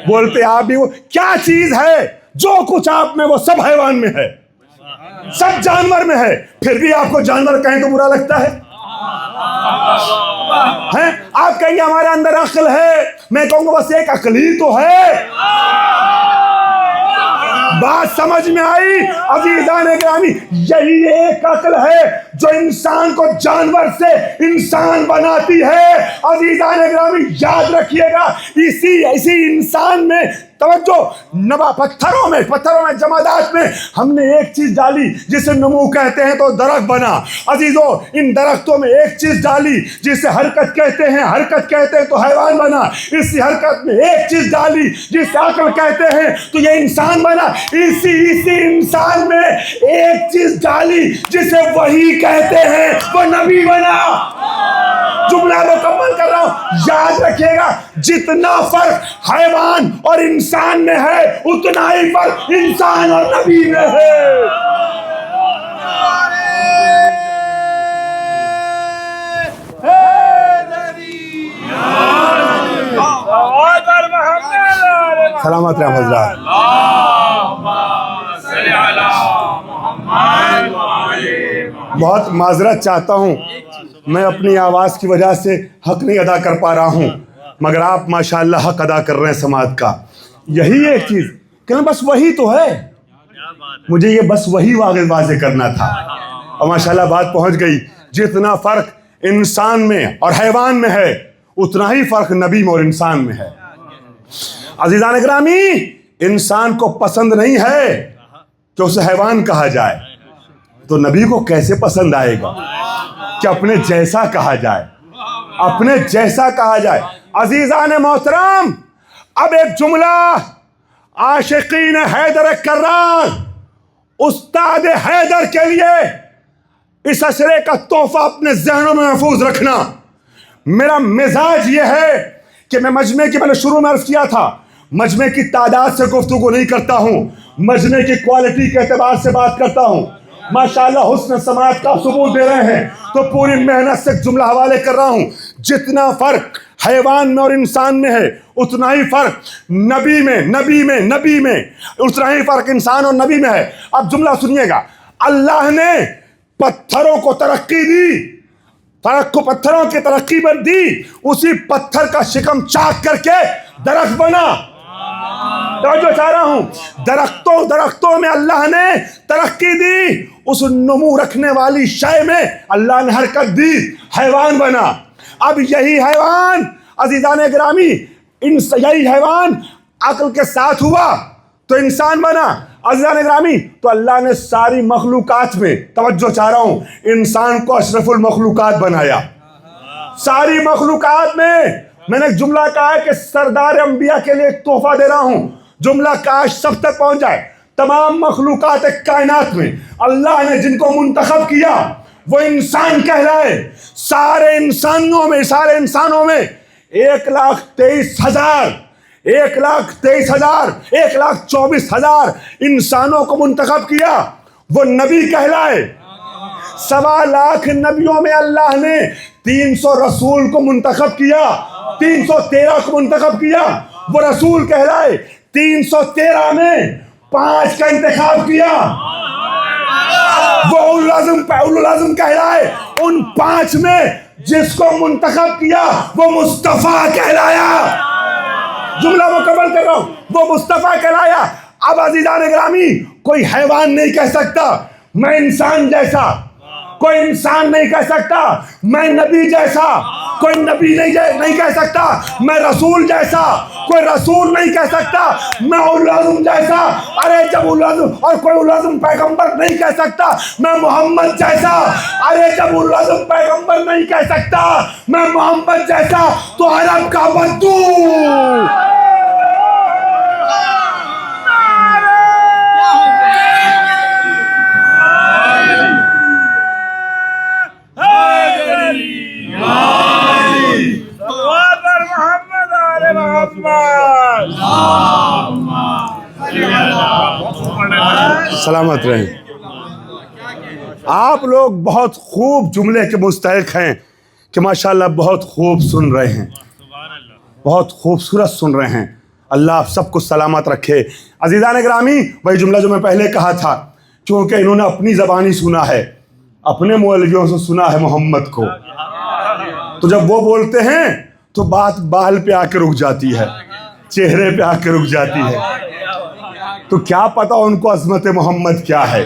بولتے آپ بھی. وہ کیا چیز ہے جو کچھ آپ میں وہ سب حیوان میں ہے, سب جانور میں ہے, پھر بھی آپ کو جانور کہیں تو برا لگتا ہے. آپ کہیں گے ہمارے اندر عقل ہے, میں کہوں گا بس ایک عقل ہی تو ہے. بات سمجھ میں آئی عزیزان گرامی؟ یہی ایک عقل ہے جو انسان کو جانور سے انسان بناتی ہے. عزیزان گرامی یاد رکھیے گا, اسی انسان میں توجہ, پتھروں میں جمادات میں ہم نے ایک چیز ڈالی جسے نمو کہتے ہیں تو درخت بنا. عزیزوں ان درختوں میں ایک چیز ڈالی جسے حرکت کہتے ہیں تو حیوان بنا. اسی حرکت میں ایک چیز ڈالی جسے عقل کہتے ہیں تو یہ انسان بنا. اسی انسان میں ایک چیز ڈالی جسے وحی کہتے ہیں وہ نبی بنا. جملہ مکمل کر رہا ہوں, یاد رکھیے گا جتنا فرق حیوان اور انسان میں ہے اتنا ہی فرق انسان اور نبی میں ہے. سلامت رحم حضرات. بہت معذرت چاہتا ہوں, میں اپنی آواز کی وجہ سے حق نہیں ادا کر پا رہا ہوں, مگر آپ ماشاءاللہ حق ادا کر رہے ہیں سماعت کا. یہی ایک چیز کہ بس وہی تو ہے, مجھے یہ بس وہی واضح کرنا تھا اور ماشاءاللہ بات پہنچ گئی. جتنا فرق انسان میں اور حیوان میں ہے اتنا ہی فرق نبی میں اور انسان میں ہے. عزیزان اکرامی انسان کو پسند نہیں ہے کہ اسے حیوان کہا جائے, تو نبی کو کیسے پسند آئے گا کہ اپنے جیسا کہا جائے, اپنے جیسا کہا جائے. عزیزان محترم اب ایک جملہ عاشقین حیدر کرار استاد حیدر کے لیے اس اشرے کا تحفہ اپنے ذہنوں میں محفوظ رکھنا. میرا مزاج یہ ہے کہ میں نے شروع میں عرض کیا تھا, مجمع کی تعداد سے گفتگو نہیں کرتا ہوں، مجمع کی کوالٹی کے اعتبار سے بات کرتا ہوں۔ ماشاءاللہ حسن سماعت کا ثبوت دے رہے ہیں تو پوری محنت سے جملہ حوالے کر رہا ہوں۔ جتنا فرق حیوان میں اور انسان میں ہے اتنا ہی فرق نبی میں اتنا ہی فرق انسان اور نبی میں ہے۔ اب جملہ سنیے گا، اللہ نے پتھروں کو ترقی دی، پتھروں کی ترقی پر دی، اسی پتھر کا شکم چاک کر کے درخت بنا۔ توجہ چاہ رہا ہوں، درختوں میں اللہ نے ترقی دی، اس نمو رکھنے والی شے میں اللہ نے حرکت دی، حیوان بنا۔ اب یہی حیوان عزیزان گرامی، یہی حیوان عقل کے ساتھ ہوا تو انسان بنا۔ عزیزان گرامی، تو اللہ نے ساری مخلوقات میں، توجہ چاہ رہا ہوں، انسان کو اشرف المخلوقات بنایا۔ ساری مخلوقات میں نے ایک جملہ کہا ہے کہ سردار انبیاء کے لیے ایک تحفہ دے رہا ہوں، جملہ کاش سب تک پہنچ جائے۔ تمام مخلوقات کائنات میں اللہ نے جن کو منتخب کیا وہ انسان کہلائے۔ سارے انسانوں میں 1,23,000 انسانوں کو منتخب کیا، وہ نبی کہلائے۔ 1.25 لاکھ نبیوں میں اللہ نے 300 رسول کو منتخب کیا، 313 کو منتخب کیا، وہ رسول کہلائے۔ 313 میں 5 کا انتخاب کیا، وہ اولو العزم کہلائے۔ ان 5 میں جس کو منتخب کیا وہ مصطفیٰ کہلایا۔ جملہ مکمل کر رہا ہوں، وہ مصطفیٰ کہلایا۔ اب عزیزان گرامی، کوئی حیوان نہیں کہہ سکتا میں انسان جیسا، کوئی انسان نہیں کہہ سکتا میں نبی جیسا، کوئی نبی نہیں کہہ سکتا میں رسول جیسا، کوئی رسول نہیں کہہ سکتا میں اولو العزم جیسا۔ ارے جب اولو العزم اور کوئی اولو العزم پیغمبر نہیں کہہ سکتا میں محمد جیسا، ارے جب اولو العزم پیغمبر نہیں کہہ سکتا میں محمد جیسا تو عرب کا بدو۔ سلامت رہیں۔ آپ لوگ بہت خوب جملے کے مستحق ہیں کہ ماشاءاللہ بہت خوب سن رہے ہیں، بہت خوبصورت سن رہے ہیں۔ اللہ آپ سب کو سلامت رکھے۔ عزیزان گرامی، وہی جملہ جو میں پہلے کہا تھا، کیونکہ انہوں نے اپنی زبانی سنا ہے، اپنے مولویوں سے سنا ہے محمد کو، تو جب وہ بولتے ہیں تو بات بال پہ آ کے رک جاتی ہے، چہرے پہ آ کے رک جاتی ہے۔ تو کیا پتا ان کو عظمت محمد کیا ہے،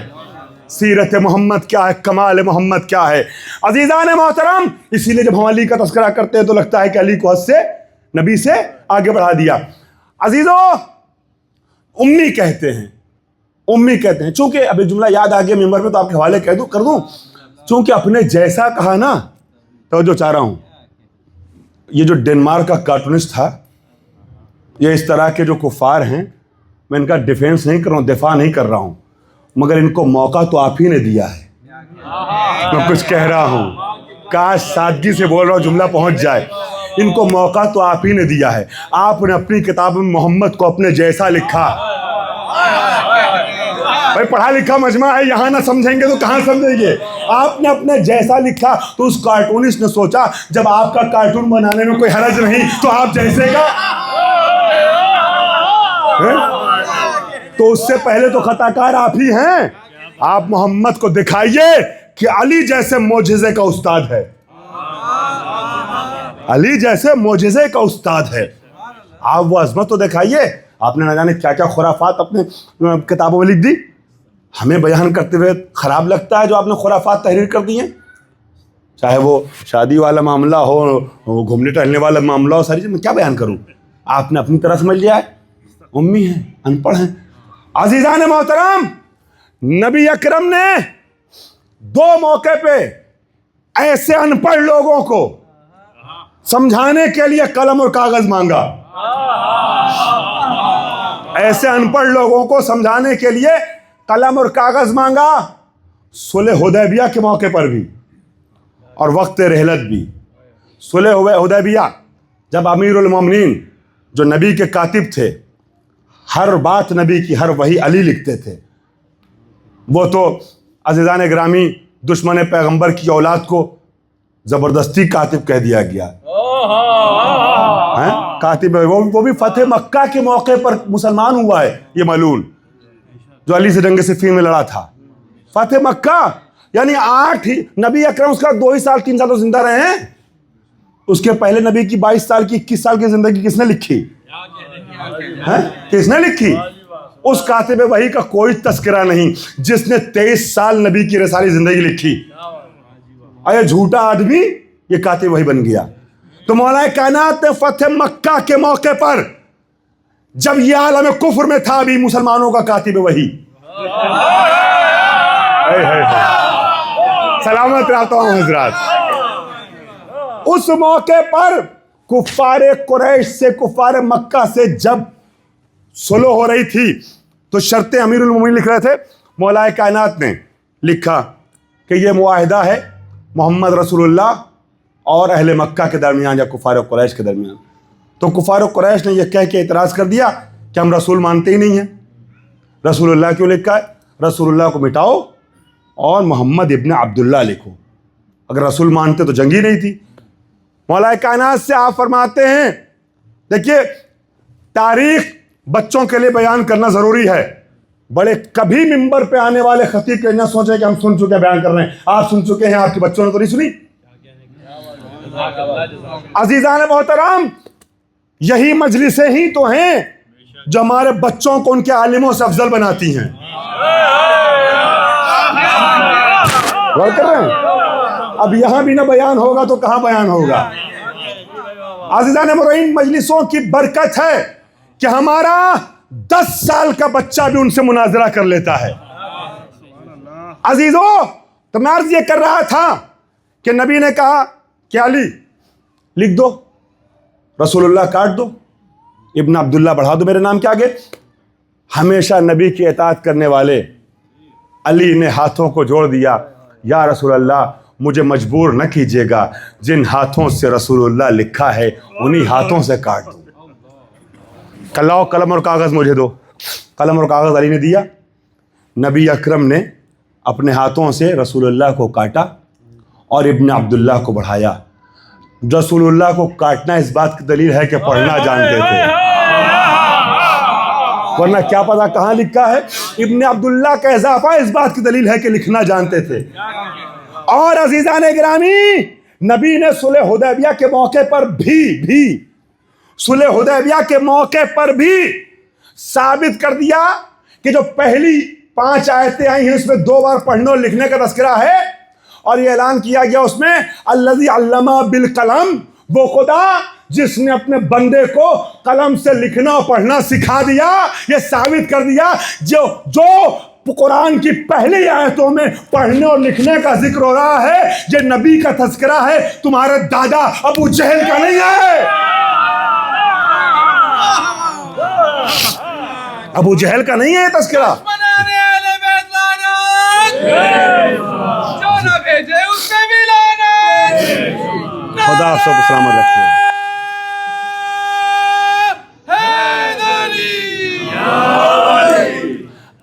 سیرت محمد کیا ہے، کمال محمد کیا ہے۔ عزیزان محترم، اسی لیے جب ہم علی کا تذکرہ کرتے ہیں تو لگتا ہے کہ علی کو حد سے، نبی سے آگے بڑھا دیا۔ عزیزو، امی کہتے ہیں، چونکہ ابھی جملہ یاد آ گیا ممبر پہ تو آپ کے حوالے کر دوں، چونکہ اپنے جیسا کہا نا، توجہ چاہ رہا ہوں۔ یہ جو ڈنمارک کا کارٹونسٹ تھا، یہ اس طرح کے جو کفار ہیں، میں ان کا ڈیفینس نہیں کر رہا ہوں، دفاع نہیں کر رہا ہوں، مگر ان کو موقع تو آپ ہی نے دیا ہے۔ میں کچھ کہہ رہا ہوں، کاش سادگی سے بول رہا ہوں جملہ پہنچ جائے۔ ان کو موقع تو آپ ہی نے دیا ہے۔ آپ نے اپنی کتاب میں محمد کو اپنے جیسا لکھا۔ بھائی پڑھا لکھا مجمع ہے، یہاں نہ سمجھیں گے تو کہاں سمجھیں گے؟ آپ نے اپنے جیسا لکھا تو اس کارٹونسٹ نے سوچا جب آپ کا کارٹون بنانے میں کوئی حرج نہیں تو آپ جیسے کا، تو اس سے پہلے تو خطا کار آپ ہی ہیں۔ آپ محمد کو دکھائیے کہ علی جیسے معجزے کا استاد ہے، علی جیسے معجزے کا استاد ہے۔ آپ وہ عظمت تو دکھائیے۔ آپ نے نہ جانے کیا کیا خرافات اپنے کتابوں میں لکھ دی، ہمیں بیان کرتے ہوئے خراب لگتا ہے جو آپ نے خرافات تحریر کر دی ہیں، چاہے وہ شادی والا معاملہ ہو، گھومنے ٹہلنے والا معاملہ ہو، ساری چیز میں کیا بیان کروں؟ آپ نے اپنی طرح سمجھ لیا ہے، امی ہیں، ان پڑھ ہیں۔ عزیزان محترم، نبی اکرم نے 2 موقع پہ ایسے ان پڑھ لوگوں کو سمجھانے کے لیے قلم اور کاغذ مانگا، ایسے ان پڑھ لوگوں کو سمجھانے کے لیے قلم اور کاغذ مانگا، صلح حدیبیہ کے موقع پر بھی اور وقت رحلت بھی۔ صلح حدیبیہ جب امیر المومنین جو نبی کے کاتب تھے ہر بات نبی کی، ہر وحی علی لکھتے تھے. وہ تو عزیزان گرامی دشمن پیغمبر کی اولاد کو زبردستی کاتب کہہ دیا گیا. کاتب وہ بھی فتح مکہ کے موقع پر مسلمان ہوا ہے. یہ ملعون جو علی سے جنگ صفین میں لڑا تھا، فتح مکہ یعنی 8 ہی نبی اکرم اس کا 2 ہی سال 3 سال تو زندہ رہے ہیں. اس کے پہلے نبی کی 22 سال کی 21 سال کی زندگی کس نے لکھی؟ کس نے لکھی؟ اس کاتب وحی کا کوئی تذکرہ نہیں جس نے 23 سال نبی کی رسالی زندگی لکھی. یہ جھوٹا آدمی یہ کاتب وحی بن گیا. تو مولا کائنات نے فتح مکہ کے موقع پر جب یہ عالم کفر میں تھا بھی مسلمانوں کا کاتب وحی، سلامت رہتا ہوں حضرات، اس موقع پر کفار قریش سے، کفار مکہ سے جب صلح ہو رہی تھی تو شرطیں امیر المومنین لکھ رہے تھے. مولا کائنات نے لکھا کہ یہ معاہدہ ہے محمد رسول اللہ اور اہل مکہ کے درمیان یا کفار قریش کے درمیان. تو کفار قریش نے یہ کہہ کے اعتراض کر دیا کہ ہم رسول مانتے ہی نہیں ہیں. رسول اللہ کیوں لکھا ہے؟ رسول اللہ کو مٹاؤ اور محمد ابن عبداللہ لکھو. اگر رسول مانتے تو جنگ ہی نہیں تھی. مولا کائنات سے آپ فرماتے ہیں، دیکھیے تاریخ بچوں کے لیے بیان کرنا ضروری ہے. بڑے کبھی ممبر پہ آنے والے خطیب کے نہ سوچے کہ ہم سن چکے بیان کر رہے ہیں. آپ سن چکے ہیں، آپ کے بچوں نے تو نہیں سنی. عزیزان محترم، یہی مجلسیں ہی تو ہیں جو ہمارے بچوں کو ان کے عالموں سے افضل بناتی ہیں. غور کر رہے ہیں؟ اب یہاں بھی نہ بیان ہوگا تو کہاں بیان ہوگا؟ عزیزان محترم، مجلسوں کی برکت ہے کہ ہمارا 10 سال کا بچہ بھی ان سے مناظرہ کر لیتا ہے. عزیزو، تو میں عرض یہ کر رہا تھا کہ نبی نے کہا کہ علی لکھ دو، رسول اللہ کاٹ دو، ابن عبداللہ بڑھا دو میرے نام کے آگے. ہمیشہ نبی کی اطاعت کرنے والے علی نے ہاتھوں کو جوڑ دیا، یا رسول اللہ مجھے مجبور نہ کیجیے گا، جن ہاتھوں سے رسول اللہ لکھا ہے انہی ہاتھوں سے کاٹ دو. کلاؤ قلم اور کاغذ مجھے دو. قلم اور کاغذ علی نے دیا. نبی اکرم نے اپنے ہاتھوں سے رسول اللہ کو کاٹا اور ابن عبداللہ کو بڑھایا. رسول اللہ کو کاٹنا اس بات کی دلیل ہے کہ پڑھنا جانتے تھے، ورنہ کیا پتا کہاں لکھا ہے. ابن عبداللہ کا اضافہ اس بات کی دلیل ہے کہ لکھنا جانتے تھے. اور عزیزان گرامی، نبی نے صلح حدیبیہ کے موقع پر بھی صلح حدیبیہ کے موقع پر بھی ثابت کر دیا کہ جو پہلی 5 آیتیں آئی ہیں اس میں 2 بار پڑھنے اور لکھنے کا تذکرہ ہے. اور یہ اعلان کیا گیا اس میں الذی علم بالقلم، وہ خدا جس نے اپنے بندے کو قلم سے لکھنا اور پڑھنا سکھا دیا. یہ ثابت کر دیا جو قرآن کی پہلی آیتوں میں پڑھنے اور لکھنے کا ذکر ہو رہا ہے یہ نبی کا تذکرہ ہے، تمہارے دادا ابو جہل کا نہیں ہے. ابو جہل کا نہیں ہے یہ تذکرہ. خدا آپ سب سلامت رکھے.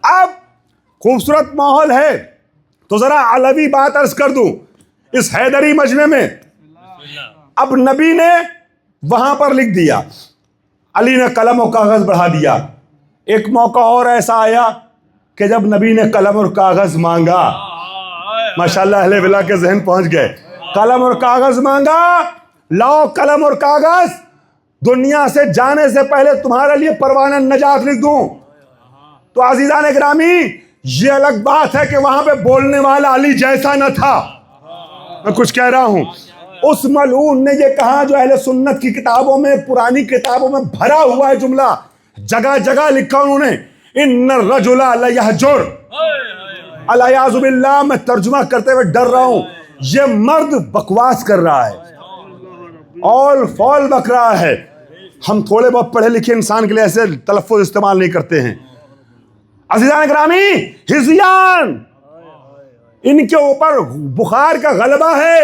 اب خوبصورت ماحول ہے تو ذرا علوی بات عرض کر دوں. اس حیدری مجمع میں اب نبی نے وہاں پر لکھ دیا، علی نے قلم و کاغذ بڑھا دیا. ایک موقع اور ایسا آیا کہ جب نبی نے قلم اور کاغذ مانگا، ماشاءاللہ اہل ولا کے ذہن پہنچ گئے. قلم اور کاغذ مانگا، لاؤ قلم اور کاغذ، دنیا سے جانے سے پہلے تمہارے لیے پروانہ نجات لکھ دوں. تو عزیزان گرامی، یہ الگ بات ہے کہ وہاں پہ بولنے والا علی جیسا نہ تھا. میں کچھ کہہ رہا ہوں. اس ملعون نے یہ کہا جو اہل سنت کی کتابوں میں، پرانی کتابوں میں بھرا ہوا ہے جملہ، جگہ جگہ لکھا انہوں نے، ان الرجل لیہجر. الیاذ باللہ، میں ترجمہ کرتے ہوئے ڈر رہا ہوں. یہ مرد بکواس کر رہا ہے، اول فول بک رہا ہے. ہم تھوڑے بہت پڑھے لکھے انسان کے لیے ایسے تلفظ استعمال نہیں کرتے ہیں. عزیزان گرامی، حزیان، ان کے اوپر بخار کا غلبہ ہے.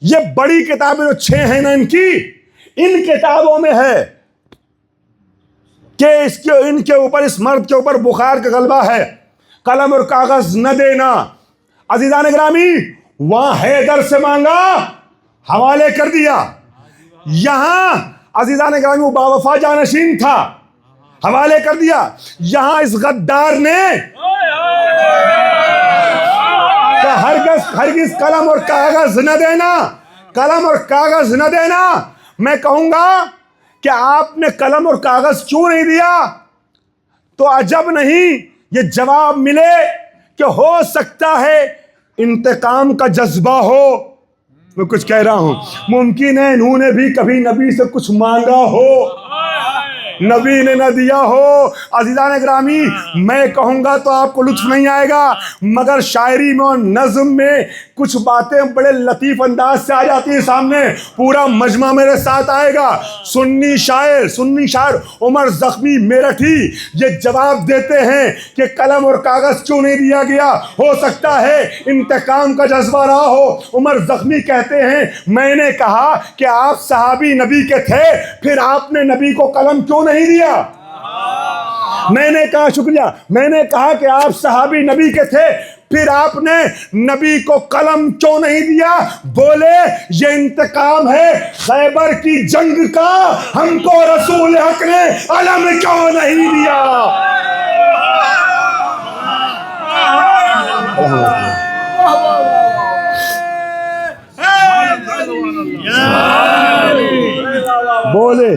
یہ بڑی کتابیں جو 6 ہیں نا ان کی، ان کتابوں میں ہے کہ ان کے اوپر، اس مرد کے اوپر بخار کا غلبہ ہے، قلم اور کاغذ نہ دینا۔ عزیزان گرامی، وہاں حیدر سے مانگا، حوالے کر دیا۔ یہاں عزیزان گرامی وہ باوفا جانشین تھا، حوالے کر دیا۔ یہاں اس غدار نے ہرگز قلم اور کاغذ نہ دینا، قلم اور کاغذ نہ دینا۔ میں کہوں گا کہ آپ نے قلم اور کاغذ کیوں نہیں دیا؟ تو عجب نہیں یہ جواب ملے کہ ہو سکتا ہے انتقام کا جذبہ ہو۔ میں کچھ کہہ رہا ہوں، ممکن ہے انہوں نے بھی کبھی نبی سے کچھ مانگا ہو، نبی نے نہ دیا ہو۔ عزیزان گرامی، میں کہوں گا تو آپ کو لطف نہیں آئے گا، مگر شاعری میں اور نظم میں کچھ باتیں بڑے لطیف انداز سے آ جاتی ہیں سامنے۔ پورا مجمع میرے ساتھ آئے گا۔ سنی شاعر عمر زخمی میرٹھی یہ جواب دیتے ہیں کہ قلم اور کاغذ کیوں نہیں دیا گیا؟ ہو سکتا ہے انتقام کا جذبہ رہا ہو۔ عمر زخمی کہتے ہیں، میں نے کہا کہ آپ صحابی نبی کے تھے، پھر آپ نے نبی کو قلم کیوں نہیں دیا؟ میں نے کہا شکریہ، میں نے کہا کہ آپ صحابی نبی کے تھے، پھر آپ نے نبی کو قلم کیوں نہیں دیا؟ بولے یہ انتقام ہے خیبر کی جنگ کا، ہم کو رسول حق نے علم کیوں نہیں دیا؟ بولے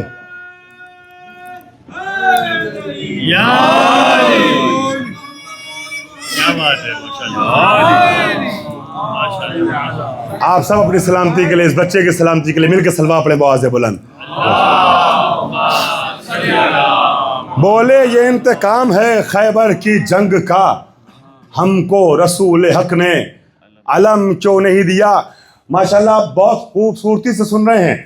آپ سب اپنی سلامتی کے لیے، اس بچے کی سلامتی کے لیے مل کے سلوات پڑھیں بآواز بلند۔ بولے یہ انتقام ہے خیبر کی جنگ کا، ہم کو رسول حق نے علم کیوں نہیں دیا؟ ماشاءاللہ آپ بہت خوبصورتی سے سن رہے ہیں۔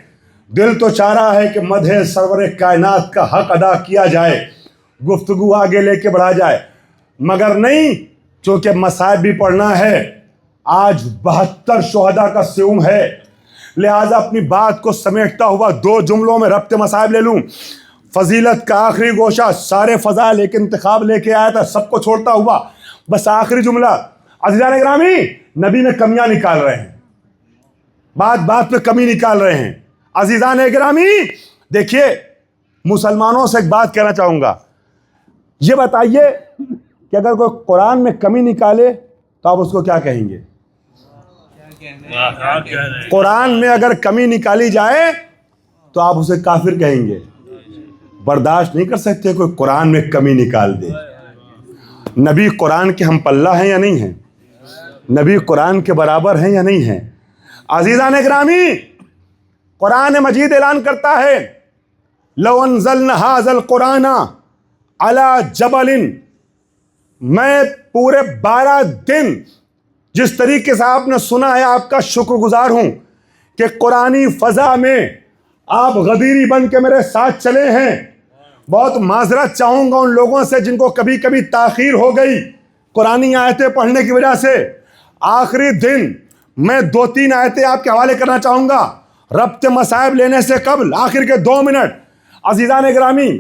دل تو چاہ رہا ہے کہ مدح سرور کائنات کا حق ادا کیا جائے، گفتگو آگے لے کے بڑھا جائے، مگر نہیں، چونکہ مصائب بھی پڑھنا ہے۔ آج 72 شہداء کا سیوم ہے، لہٰذا اپنی بات کو سمیٹتا ہوا 2 جملوں میں ربط مصائب لے لوں۔ فضیلت کا آخری گوشہ، سارے فضائل ایک انتخاب لے کے آیا تھا، سب کو چھوڑتا ہوا، بس آخری جملہ۔ عزیزان گرامی، نبی میں کمیاں نکال رہے ہیں، بات پہ کمی نکال رہے ہیں۔ عزیزان گرامی دیکھیے، مسلمانوں سے ایک بات کہنا چاہوں گا، یہ بتائیے کہ اگر کوئی قرآن میں کمی نکالے تو آپ اس کو کیا کہیں گے؟ قرآن میں اگر کمی نکالی جائے تو آپ اسے کافر کہیں گے۔ برداشت نہیں کر سکتے کوئی قرآن میں کمی نکال دے۔ نبی قرآن کے ہم پلہ ہیں یا نہیں ہیں؟ نبی قرآن کے برابر ہیں یا نہیں ہیں؟ عزیزان گرامی، قرآن مجید اعلان کرتا ہے، لو انزلنا ھذا القرآن علی جبل، میں پورے 12 دن جس طریقے سے آپ نے سنا ہے آپ کا شکر گزار ہوں کہ قرآنی فضا میں آپ غدیری بن کے میرے ساتھ چلے ہیں۔ بہت معذرت چاہوں گا ان لوگوں سے جن کو کبھی کبھی تاخیر ہو گئی قرآنی آیتیں پڑھنے کی وجہ سے۔ آخری دن میں 2-3 آیتیں آپ کے حوالے کرنا چاہوں گا ربط مصائب لینے سے قبل، آخر کے 2 منٹ۔ عزیزان گرامی،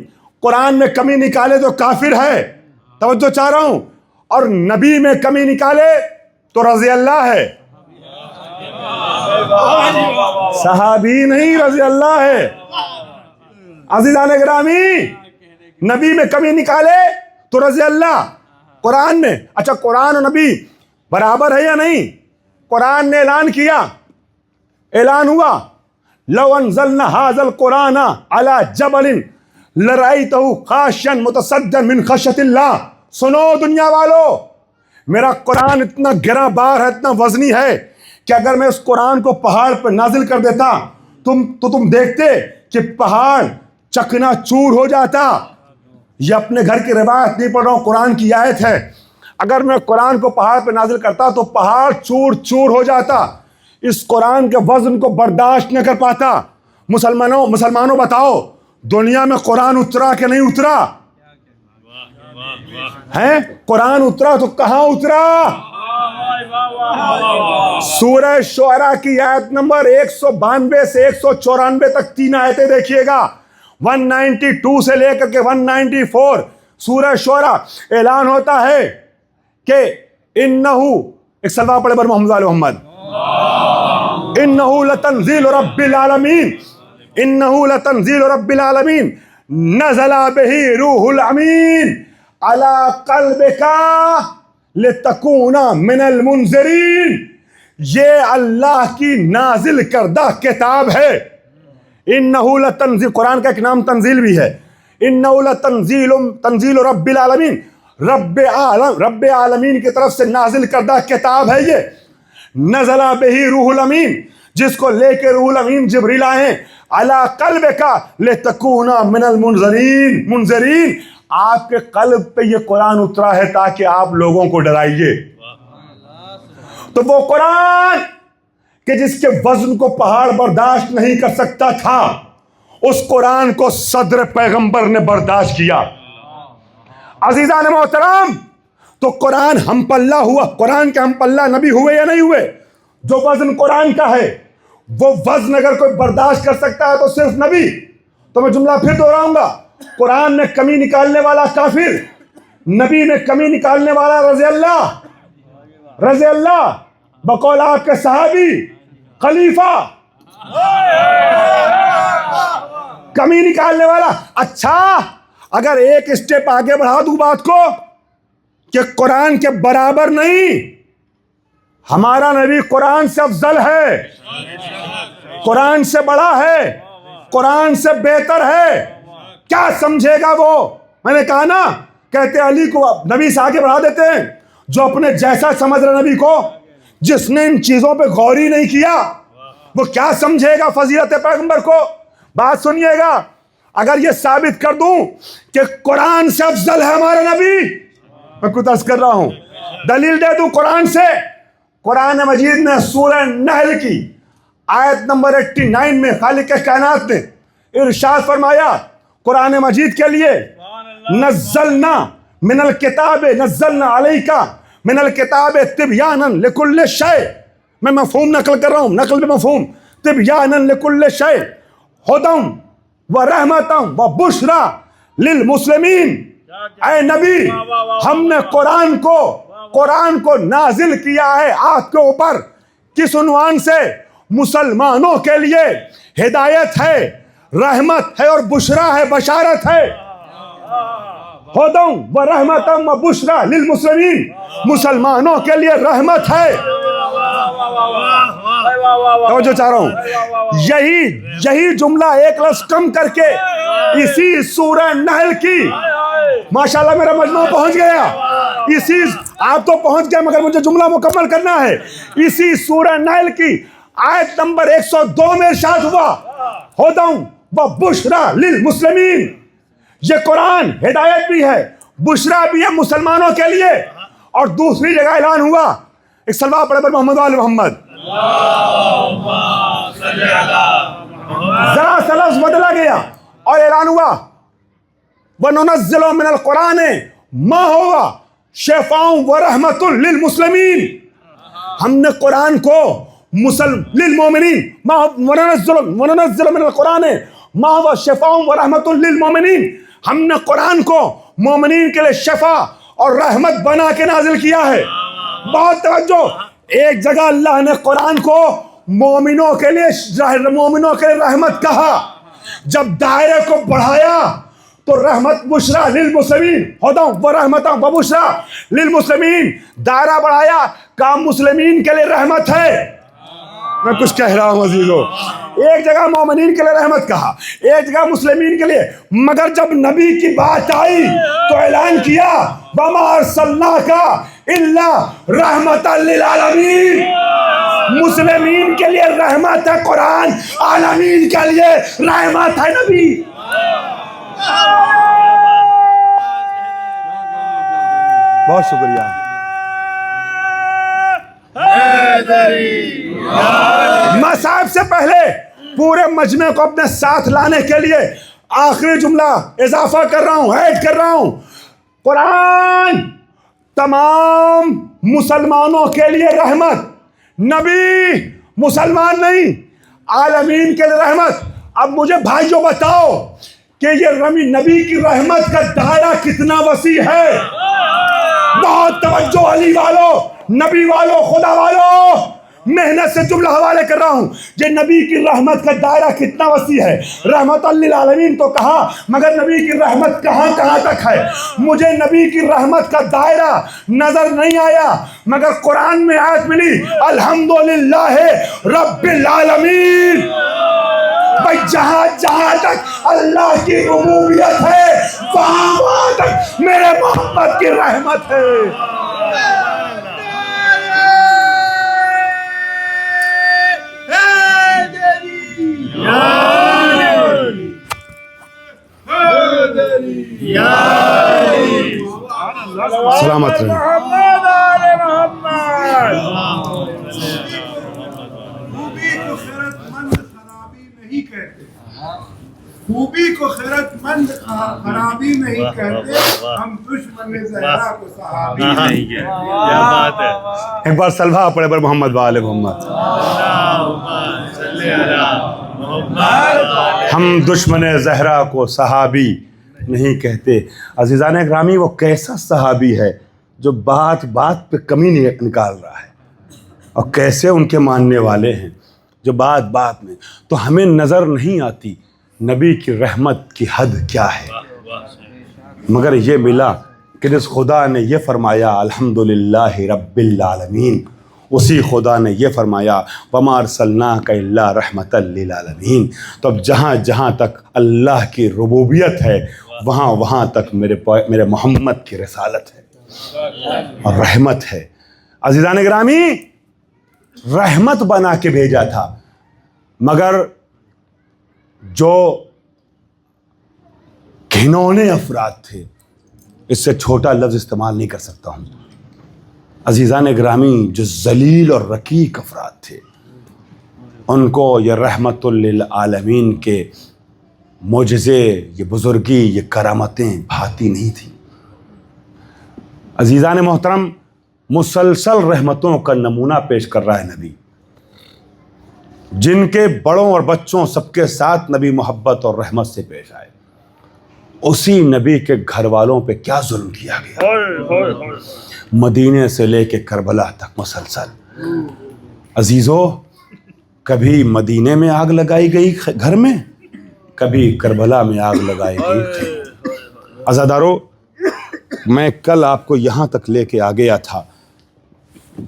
قرآن میں کمی نکالے تو کافر ہے، توجہ چاہ رہا ہوں، اور نبی میں کمی نکالے تو رضی اللہ ہے، صحابی نہیں، رضی اللہ ہے۔ عزیزان گرامی، نبی میں کمی نکالے تو رضی اللہ، قرآن میں، اچھا قرآن و نبی برابر ہے یا نہیں؟ قرآن نے اعلان کیا، اعلان ہوا، لو انزلنا ھذا القرآن علی جبل لرأیتہ خاشعا متصدعا من خشیۃ اللہ۔ سنو دنیا والو، میرا قرآن اتنا گراں بار ہے، اتنا وزنی ہے کہ اگر میں اس قرآن کو پہاڑ پر نازل کر دیتا تم دیکھتے کہ پہاڑ چکنا چور ہو جاتا۔ یہ اپنے گھر کی روایت نہیں پڑھ رہا ہوں، قرآن کی آیت ہے۔ اگر میں قرآن کو پہاڑ پہ نازل کرتا تو پہاڑ چور چور ہو جاتا، اس قرآن کے وزن کو برداشت نہ کر پاتا۔ مسلمانوں بتاؤ، دنیا میں قرآن اترا کہ نہیں اترا؟ ہے قرآن اترا تو کہاں اترا؟ سورہ شعراء کی آیت نمبر 192 سے 194 تک 3 آیتیں دیکھیے گا، 192 سے لے کر کے 194 سورہ شعراء اعلان ہوتا ہے کہ انہو، ایک سلوہ پڑھے بر محمد علیہ محمد، انہو لتنزیل رب العالمین، انہو لتنزیل رب العالمین نزل بہ روح الامین علی قلبک لتکون من المنذرین، یہ اللہ کی نازل کردہ کتاب ہے۔ انہو لتنزیل، قرآن کا ایک نام تنزیل بھی ہے، انہو تنزیل رب العالمین، رب عالمین کی طرف سے نازل کردہ کتاب ہے یہ۔ نزل بہ روح الامین، جس کو لے کے روح الامین جبریل آئے ہیں، علی قلبک لتکون من المنذرین، منذرین، آپ کے قلب پہ یہ قرآن اترا ہے تاکہ آپ لوگوں کو ڈرائیے۔ تو وہ قرآن کہ جس کے وزن کو پہاڑ برداشت نہیں کر سکتا تھا، اس قرآن کو صدر پیغمبر نے برداشت کیا۔ عزیزان محترم، تو قرآن ہم پلہ ہوا، قرآن کے ہم پلہ نبی ہوئے یا نہیں ہوئے؟ جو وزن قرآن کا ہے وہ وزن اگر کوئی برداشت کر سکتا ہے تو صرف نبی۔ تو میں جملہ پھر دہراؤں گا، قرآن میں کمی نکالنے والا کافر، نبی میں کمی نکالنے والا رضی اللہ، بقول آپ کے صحابی خلیفہ، کمی نکالنے والا۔ اچھا، اگر ایک اسٹیپ آگے بڑھا دوں بات کو کہ قرآن کے برابر نہیں، ہمارا نبی قرآن سے افضل ہے، قرآن سے بڑا ہے، قرآن سے بہتر ہے، کیا سمجھے گا وہ؟ میں نے کہا نا، کہتے علی کو نبی سے آگے بڑھا دیتے ہیں، جو اپنے جیسا سمجھ رہے نبی کو، جس نے ان چیزوں پہ غور ہی نہیں کیا، وہ کیا سمجھے گا فضیلت پیغمبر کو؟ بات سنیے گا، اگر یہ ثابت کر دوں کہ قرآن سے افضل ہے ہمارا نبی، میں کچھ عرض کر رہا ہوں، دلیل دے دوں قرآن سے۔ قرآن مجید میں سورہ نحل کی آیت نمبر 89 میں خالق کائنات نے ارشاد فرمایا قرآن مجید کے لیے، نزلنا من الکتاب، نزلنا علیک من الکتاب تبیانا لکل شیء، میں مفہوم نقل کر رہا ہوں، نقل میں مفہوم، تبیانا لکل شیء ہدی ورحمتا وبشری للمسلمین۔ اے نبی، ہم نے قرآن کو نازل کیا ہے آپ کے اوپر، کس عنوان سے؟ مسلمانوں کے لیے ہدایت ہے، رحمت ہے اور بشرا ہے، بشارت ہے۔ ہدی ورحمتا وبشری للمسلمین، مسلمانوں کے لیے رحمت ہے۔ توجہ چاہ رہا ہوں، یہی جملہ ایک لفظ کم کر کے اسی سورہ نحل کی، ماشاءاللہ میرا مجموعہ پہنچ گیا، اسی آپ تو پہنچ گئے مگر مجھے جملہ مکمل کرنا ہے، اسی سورہ نحل کی آیت نمبر 102 میں ارشاد ہوا ہدی وبشری للمسلمین، یہ قرآن ہدایت بھی ہے، بشرا بھی ہے مسلمانوں کے لیے۔ اور دوسری جگہ اعلان ہوا، ایک سلوہ پڑھے پر محمد علیہ محمد، ذرا سا لفظ بدلا گیا اور اعلان ہوا وَنُنَزِّلُ مِنَ الْقُرْآنِ مَا هُوَ شِفَاءٌ وَرَحْمَةٌ لِلْمُسْلِمِينَ، ہم نے قرآن کو للمومنین، وَنُنَزِّلُ مِنَ الْقُرْآنِ مَا هُوَ شِفَاءٌ وَرَحْمَةٌ لِلْمُؤْمِنِينَ، ہم نے قرآن کو مومنین کے لیے شفا اور رحمت بنا کے نازل کیا ہے۔ بہت توجہ، ایک جگہ اللہ نے قرآن کو مومنوں کے لیے رحمت کہا، جب دائرے کو بڑھایا تو رحمت بشرا للمسلمین، ہدی ورحمتا وبشری للمسلمین، دائرہ بڑھایا، کام مسلمین کے لیے رحمت ہے۔ میں کچھ کہہ رہا ہوں عزیزو، ایک جگہ مومنین کے لیے رحمت کہا، ایک جگہ مسلمین کے لیے، مگر جب نبی کی بات آئی تو اعلان کیا وَمَا أَرْسَلْنَاكَ إِلَّا رَحْمَةً لِلْعَالَمِينَ، مسلمین کے لیے رحمت ہے قرآن، عالمین کے لیے رحمت ہے نبی۔ بہت شکریہ۔ میں صاحب سے پہلے پورے مجمع کو اپنے ساتھ لانے کے لیے آخری جملہ اضافہ کر رہا ہوں، ایڈ کر رہا ہوں، قرآن تمام مسلمانوں کے لیے رحمت، نبی مسلمان نہیں، عالمین کے لیے رحمت۔ اب مجھے بھائیوں بتاؤ کہ یہ نبی کی رحمت کا دائرہ کتنا وسیع ہے. بہت توجہ علی والوں، نبی والوں، خدا والوں، محنت سے جملہ حوالے کر رہا ہوں. یہ نبی کی رحمت کا دائرہ کتنا وسیع ہے. رحمت للعالمین تو کہا، مگر نبی کی رحمت کہاں کہاں تک ہے. مجھے نبی کی رحمت کا دائرہ نظر نہیں آیا، مگر قرآن میں آیت ملی، الحمدللہ رب العالمین. بھائی جہاں جہاں تک اللہ کی ربوبیت ہے، وہاں تک میرے محمد کی رحمت ہے. سلامت رہے. محمد آل محمد. خوبی کو خیرت مند خرابی نہیں کہتے. خوبی کو خیرت مند خرابی نہیں کہتے. ہم دشمن زہرا کو صحابی نہیں کہتے. کیا بات ہے. ایک بار سلوہ پڑھے پر محمد وآل محمد. ہم دشمن زہرا کو صحابی نہیں کہتے. عزیزان اکرامی، وہ کیسا صحابی ہے جو بات بات پہ کمی نکال رہا ہے، اور کیسے ان کے ماننے والے ہیں جو بات بات میں. تو ہمیں نظر نہیں آتی نبی کی رحمت کی حد کیا ہے، مگر یہ ملا کہ جس خدا نے یہ فرمایا الحمدللہ رب العالمین، اسی خدا نے یہ فرمایا وما ارسلناک الا رحمۃ للعالمین. تو اب جہاں جہاں تک اللہ کی ربوبیت ہے، وہاں وہاں تک میرے محمد کی رسالت ہے اور رحمت ہے. عزیزان گرامی، رحمت بنا کے بھیجا تھا، مگر جو گھنونے افراد تھے، اس سے چھوٹا لفظ استعمال نہیں کر سکتا ہوں. عزیزان گرامی، جو ذلیل اور رقیق افراد تھے، ان کو یہ رحمت للعالمین کے معجزے، یہ بزرگی، یہ کرامتیں بھاتی نہیں تھیں. عزیزان محترم، مسلسل رحمتوں کا نمونہ پیش کر رہا ہے نبی، جن کے بڑوں اور بچوں سب کے ساتھ نبی محبت اور رحمت سے پیش آئے. اسی نبی کے گھر والوں پہ کیا ظلم کیا گیا، مدینے سے لے کے کربلا تک مسلسل. عزیزو، کبھی مدینے میں آگ لگائی گئی گھر میں، کبھی کربلا میں آگ لگائی گئی. عزادارو، میں کل آپ کو یہاں تک لے کے آ گیا تھا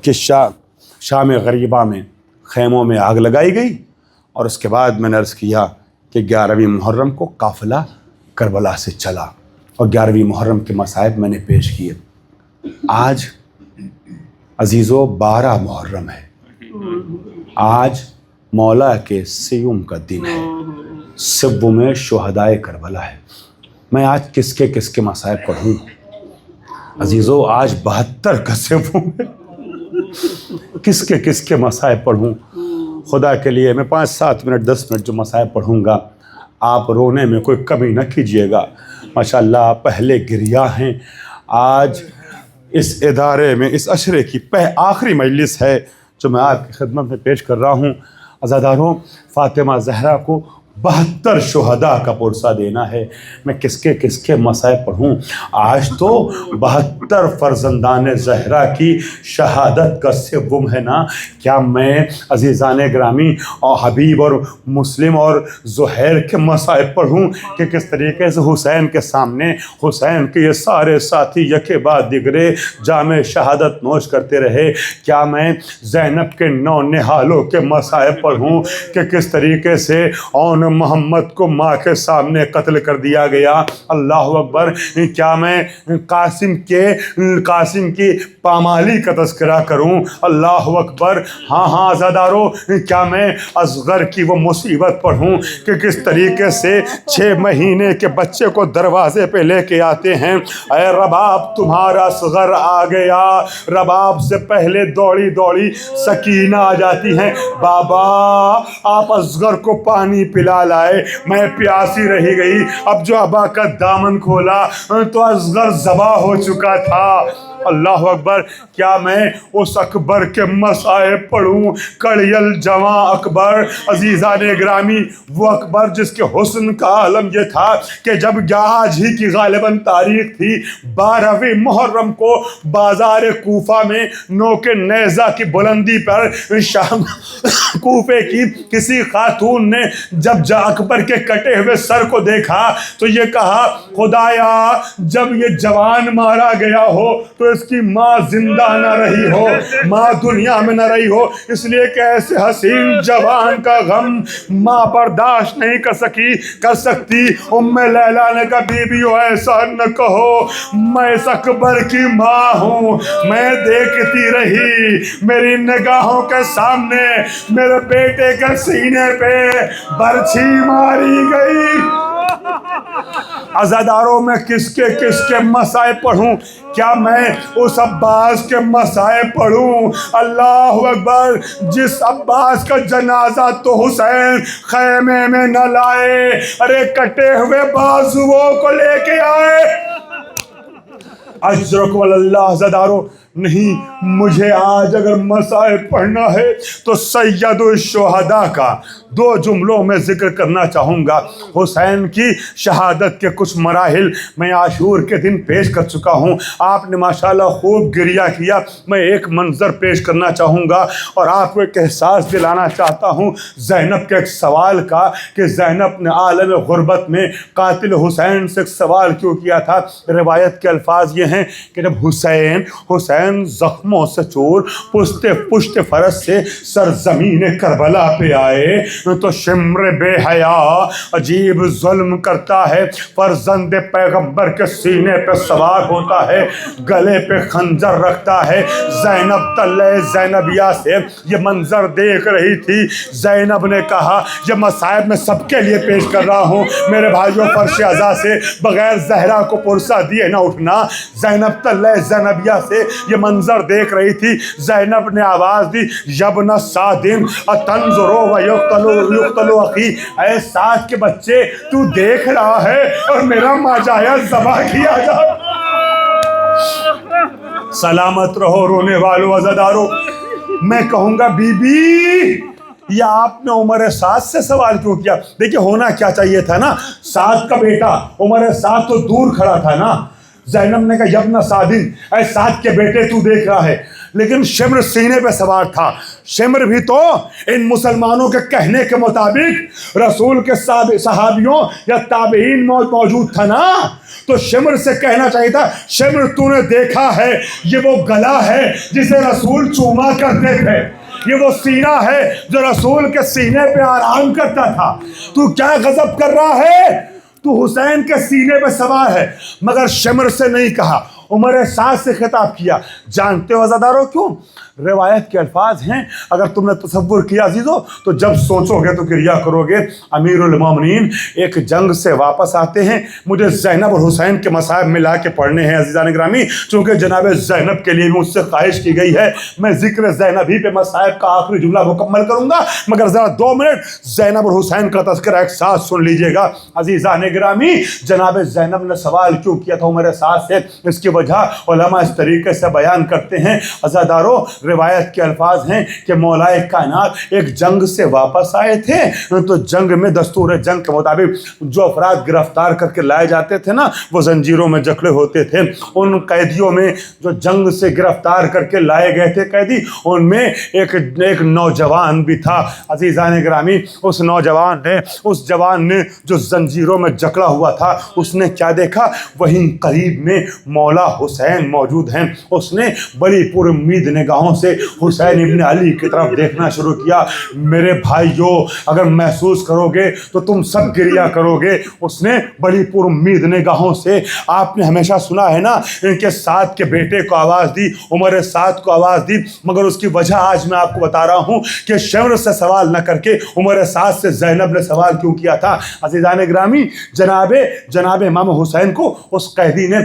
کہ شام غریبہ میں خیموں میں آگ لگائی گئی، اور اس کے بعد میں نے عرض کیا کہ 11ویں محرم کو قافلہ کربلا سے چلا، اور 11ویں محرم کے مصائب میں نے پیش کیے. آج عزیزو 12 محرم ہے، آج مولا کے سیوم کا دن ہے، سوم شہدائے کربلا ہے. میں آج کس کے مصائب پڑھوں عزیزو؟ آج 72 کا سوم ہے، کس کے مصائب پڑھوں؟ خدا کے لیے میں 5-7 منٹ 10 منٹ جو مصائب پڑھوں گا، آپ رونے میں کوئی کمی نہ کیجیے گا. ماشاءاللہ آپ پہلے گریہ ہیں. آج اس ادارے میں اس عشرے کی آخری مجلس ہے جو میں آپ کی خدمت میں پیش کر رہا ہوں. عزاداروں، فاطمہ زہرا کو 72 شہداء کا پرسہ دینا ہے. میں کس کے مصائب پڑھوں؟ آج تو 72 فرزندان زہرا کی شہادت کا سوم ہے نا. کیا میں عزیزان گرامی اور حبیب اور مسلم اور زہیر کے مصائب پڑھوں کہ کس طریقے سے حسین کے سامنے حسین کے یہ سارے ساتھی یکے بعد دیگرے جام شہادت نوش کرتے رہے؟ کیا میں زینب کے 9 نہالوں کے مصائب پڑھوں کہ کس طریقے سے اون محمد کو ماں کے سامنے قتل کر دیا گیا؟ اللہ اکبر. کیا میں قاسم کی پامالی کا تذکرہ کروں؟ اللہ اکبر. ہاں عزادارو، کیا میں اصغر کی وہ مصیبت پڑھوں کہ کس طریقے سے 6 مہینے کے بچے کو دروازے پہ لے کے آتے ہیں، اے رباب تمہارا اصغر آ گیا. رباب سے پہلے دوڑی دوڑی سکینہ آ جاتی ہیں، بابا آپ اصغر کو پانی پلا خیال آئے میں پیاسی رہی گئی. اب جو ابا کا دامن کھولا تو اصغر ذبح ہو چکا تھا. اللہ اکبر. کیا میں اس اکبر کے مصائب پڑھوں؟ کڑیل جواں اکبر. عزیزان گرامی وہ اکبر جس کے حسن کا عالم یہ تھا کہ جب آج ہی کی غالباً تاریخ تھی 12ویں محرم کو بازار کوفہ میں نوک نیزہ کی بلندی پر شام کوفے کی کسی خاتون نے جب اکبر کے کٹے ہوئے سر کو دیکھا تو یہ کہا خدایا جب یہ جوان مارا گیا ہو تو اس کی ماں زندہ نہ رہی ہو، ماں دنیا میں نہ رہی ہو، اس لیے کہ ایسے حسین جوان کا غم ماں برداشت نہیں کر سکتی. ام لیلا نے کہا بیبیو ایسا نہ کہو، میں اس اکبر کی ماں ہوں. میں دیکھتی رہی میری نگاہوں کے سامنے میرے بیٹے کے سینے پہ برچھی ماری گئی. عزاداروں میں کس کے مسائب پڑھوں؟ کیا میں اس عباس کے مسائب پڑھوں؟ اللہ اکبر. جس عباس کا جنازہ تو حسین خیمے میں نہ لائے، ارے کٹے ہوئے بازوؤں کو لے کے آئے. اجرک واللہ. عزاداروں نہیں، مجھے آج اگر مسائب پڑھنا ہے تو سید الشہداء کا 2 جملوں میں ذکر کرنا چاہوں گا. حسین کی شہادت کے کچھ مراحل میں عاشور کے دن پیش کر چکا ہوں. آپ نے ماشاءاللہ خوب گریہ کیا. میں ایک منظر پیش کرنا چاہوں گا اور آپ کو ایک احساس دلانا چاہتا ہوں زینب کے ایک سوال کا کہ زینب نے عالم غربت میں قاتل حسین سے ایک سوال کیوں کیا تھا. روایت کے الفاظ یہ ہیں کہ جب حسین زخموں سے چور پشت فرس سے سرزمین کربلا پہ آئے تو شمر بے حیا عجیب ظلم کرتا ہے، فرزند پیغمبر کے سینے پہ سوار ہوتا ہے، گلے پہ خنجر رکھتا ہے. زینب تلے زینبیہ سے یہ منظر دیکھ رہی تھی. زینب نے کہا یہ مصائب میں سب کے لیے پیش کر رہا ہوں میرے بھائیوں، فرش عزا سے بغیر زہرا کو پرسہ دیے نہ اٹھنا. زینب تلے زینبیہ سے یہ منظر دیکھ رہی تھی. زینب نے آواز دی یبن سعدن اتنظرو و یقتل اخی. اے سعد کے بچے تو دیکھ رہا ہے اور میرا ماجایا ذبح کیا جا. سلامت رہو رونے والو عزادارو. میں کہوں گا بی بی یہ آپ نے عمر سعد سے سوال کیوں کیا؟ دیکھیں ہونا کیا چاہیے تھا نا، سعد کا بیٹا عمر سعد تو دور کھڑا تھا نا. زینب نے کہا یبن سعدن، اے سعد کے بیٹے تو دیکھ رہا ہے، لیکن شمر سینے پہ سوار تھا. شمر بھی تو ان مسلمانوں کے کہنے کے مطابق رسول کے صحابیوں یا تابعین موجود تھا نا. تو شمر سے کہنا چاہیے تھا شمر تو نے دیکھا ہے یہ وہ گلا ہے جسے رسول چوما کرتے تھے، یہ وہ سینہ ہے جو رسول کے سینے پہ آرام کرتا تھا. تو کیا غضب کر رہا ہے؟ تو حسین کے سینے پہ سوار ہے. مگر شمر سے نہیں کہا، عمر سعد سے خطاب کیا. جانتے ہو عزادارو کیوں؟ روایت کے الفاظ ہیں، اگر تم نے تصور کیا عزیزو تو جب سوچو گے تو گریہ کرو گے. امیر المومنین ایک جنگ سے واپس آتے ہیں. مجھے زینب اور حسین کے مصائب ملا کے پڑھنے ہیں عزیزان گرامی، چونکہ جناب زینب کے لیے مجھ سے خواہش کی گئی ہے. میں ذکر زینب ہی پہ مصائب کا آخری جملہ مکمل کروں گا، مگر ذرا 2 منٹ زینب اور حسین کا تذکرہ ایک ساتھ سن لیجئے گا. عزیزان گرامی جناب زینب نے سوال کیوں کیا تھا عمر سعد سے، اس کی وجہ علماء اس طریقے سے بیان کرتے ہیں. عزادارو روایت کے الفاظ ہیں کہ مولائے کائنات ایک جنگ سے واپس آئے تھے تو جنگ میں دستور جنگ کے مطابق جو افراد گرفتار کر کے لائے جاتے تھے نا وہ زنجیروں میں جکڑے ہوتے تھے. ان قیدیوں میں جو جنگ سے گرفتار کر کے لائے گئے تھے قیدی، ان میں ایک نوجوان بھی تھا. عزیزان گرامی اس جوان نے جو زنجیروں میں جکڑا ہوا تھا اس نے کیا دیکھا؟ وہیں قریب میں مولا حسین موجود ہیں. اس نے بڑی پر امید نگاہوں سے حسین ابن علی کی طرف دیکھنا شروع کیا. میرے بھائیو اگر محسوس کرو گے تو تم سب گریہ کرو گے. اس نے بڑی پر امید نگاہوں سے، آپ نے ہمیشہ سنا ہے نا ان کے سعد کے بیٹے کو آواز دی، عمر سعد کو آواز دی، مگر اس کی وجہ آج میں آپ کو بتا رہا ہوں کہ شمر سے سوال نہ کر کے عمر سعد سے زینب نے سوال کیوں کیا تھا. عزیزان گرامی جناب امام حسین کو اس قیدی نے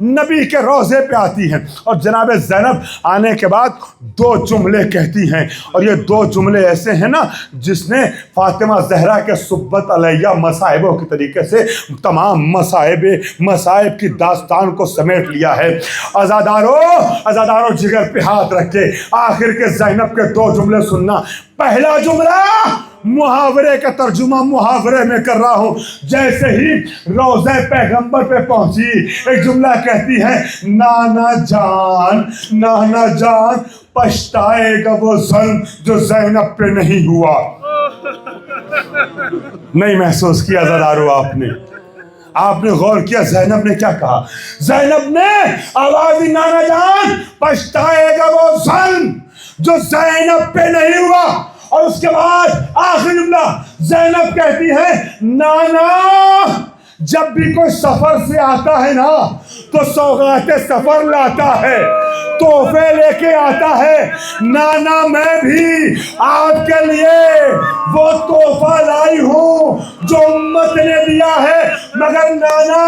نبی کے روضے پہ آتی ہیں اور جناب زینب آنے کے بعد 2 جملے کہتی ہیں، اور یہ 2 جملے ایسے ہیں نا جس نے فاطمہ زہرا کے صبت علیہ مصائبوں کے طریقے سے تمام مصائب کی داستان کو سمیٹ لیا ہے۔ عزادارو جگر پہ ہاتھ رکھ کے آخر کے زینب کے 2 جملے سننا۔ پہلا جملہ محاورے کا ترجمہ محاورے میں کر رہا ہوں۔ جیسے ہی روضہ پیغمبر پہ پہنچی ایک جملہ کہتی ہے، نانا جان پچھتائے گا وہ ظلم جو زینب پہ نہیں ہوا۔ نہیں محسوس کیا عزادارو آپ نے غور کیا زینب نے کیا کہا؟ زینب نے آواز دی، نانا جان پچھتائے گا وہ ظلم جو زینب پہ نہیں ہوا۔ اور اس کے بعد آخری جملہ زینب کہتی ہے، نانا جب بھی کوئی سفر سے آتا ہے نا تو سوغات سفر لاتا ہے، تحفے لے کے آتا ہے۔ نانا میں بھی آپ کے لیے وہ تحفہ لائی ہوں جو امت نے دیا ہے، مگر نانا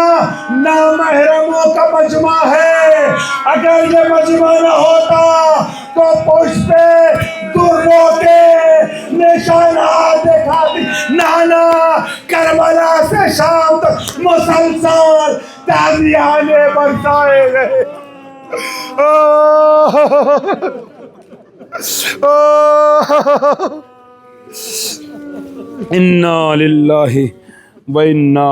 نامحرموں کا مجمع ہے، اگر یہ مجمع نہ ہوتا تو پشت پہ دروں کے نشانات دکھاتی۔ نانا کربلا سے شام تک مسلسل تعزیانے برسائے گئے۔ انا للہ و انا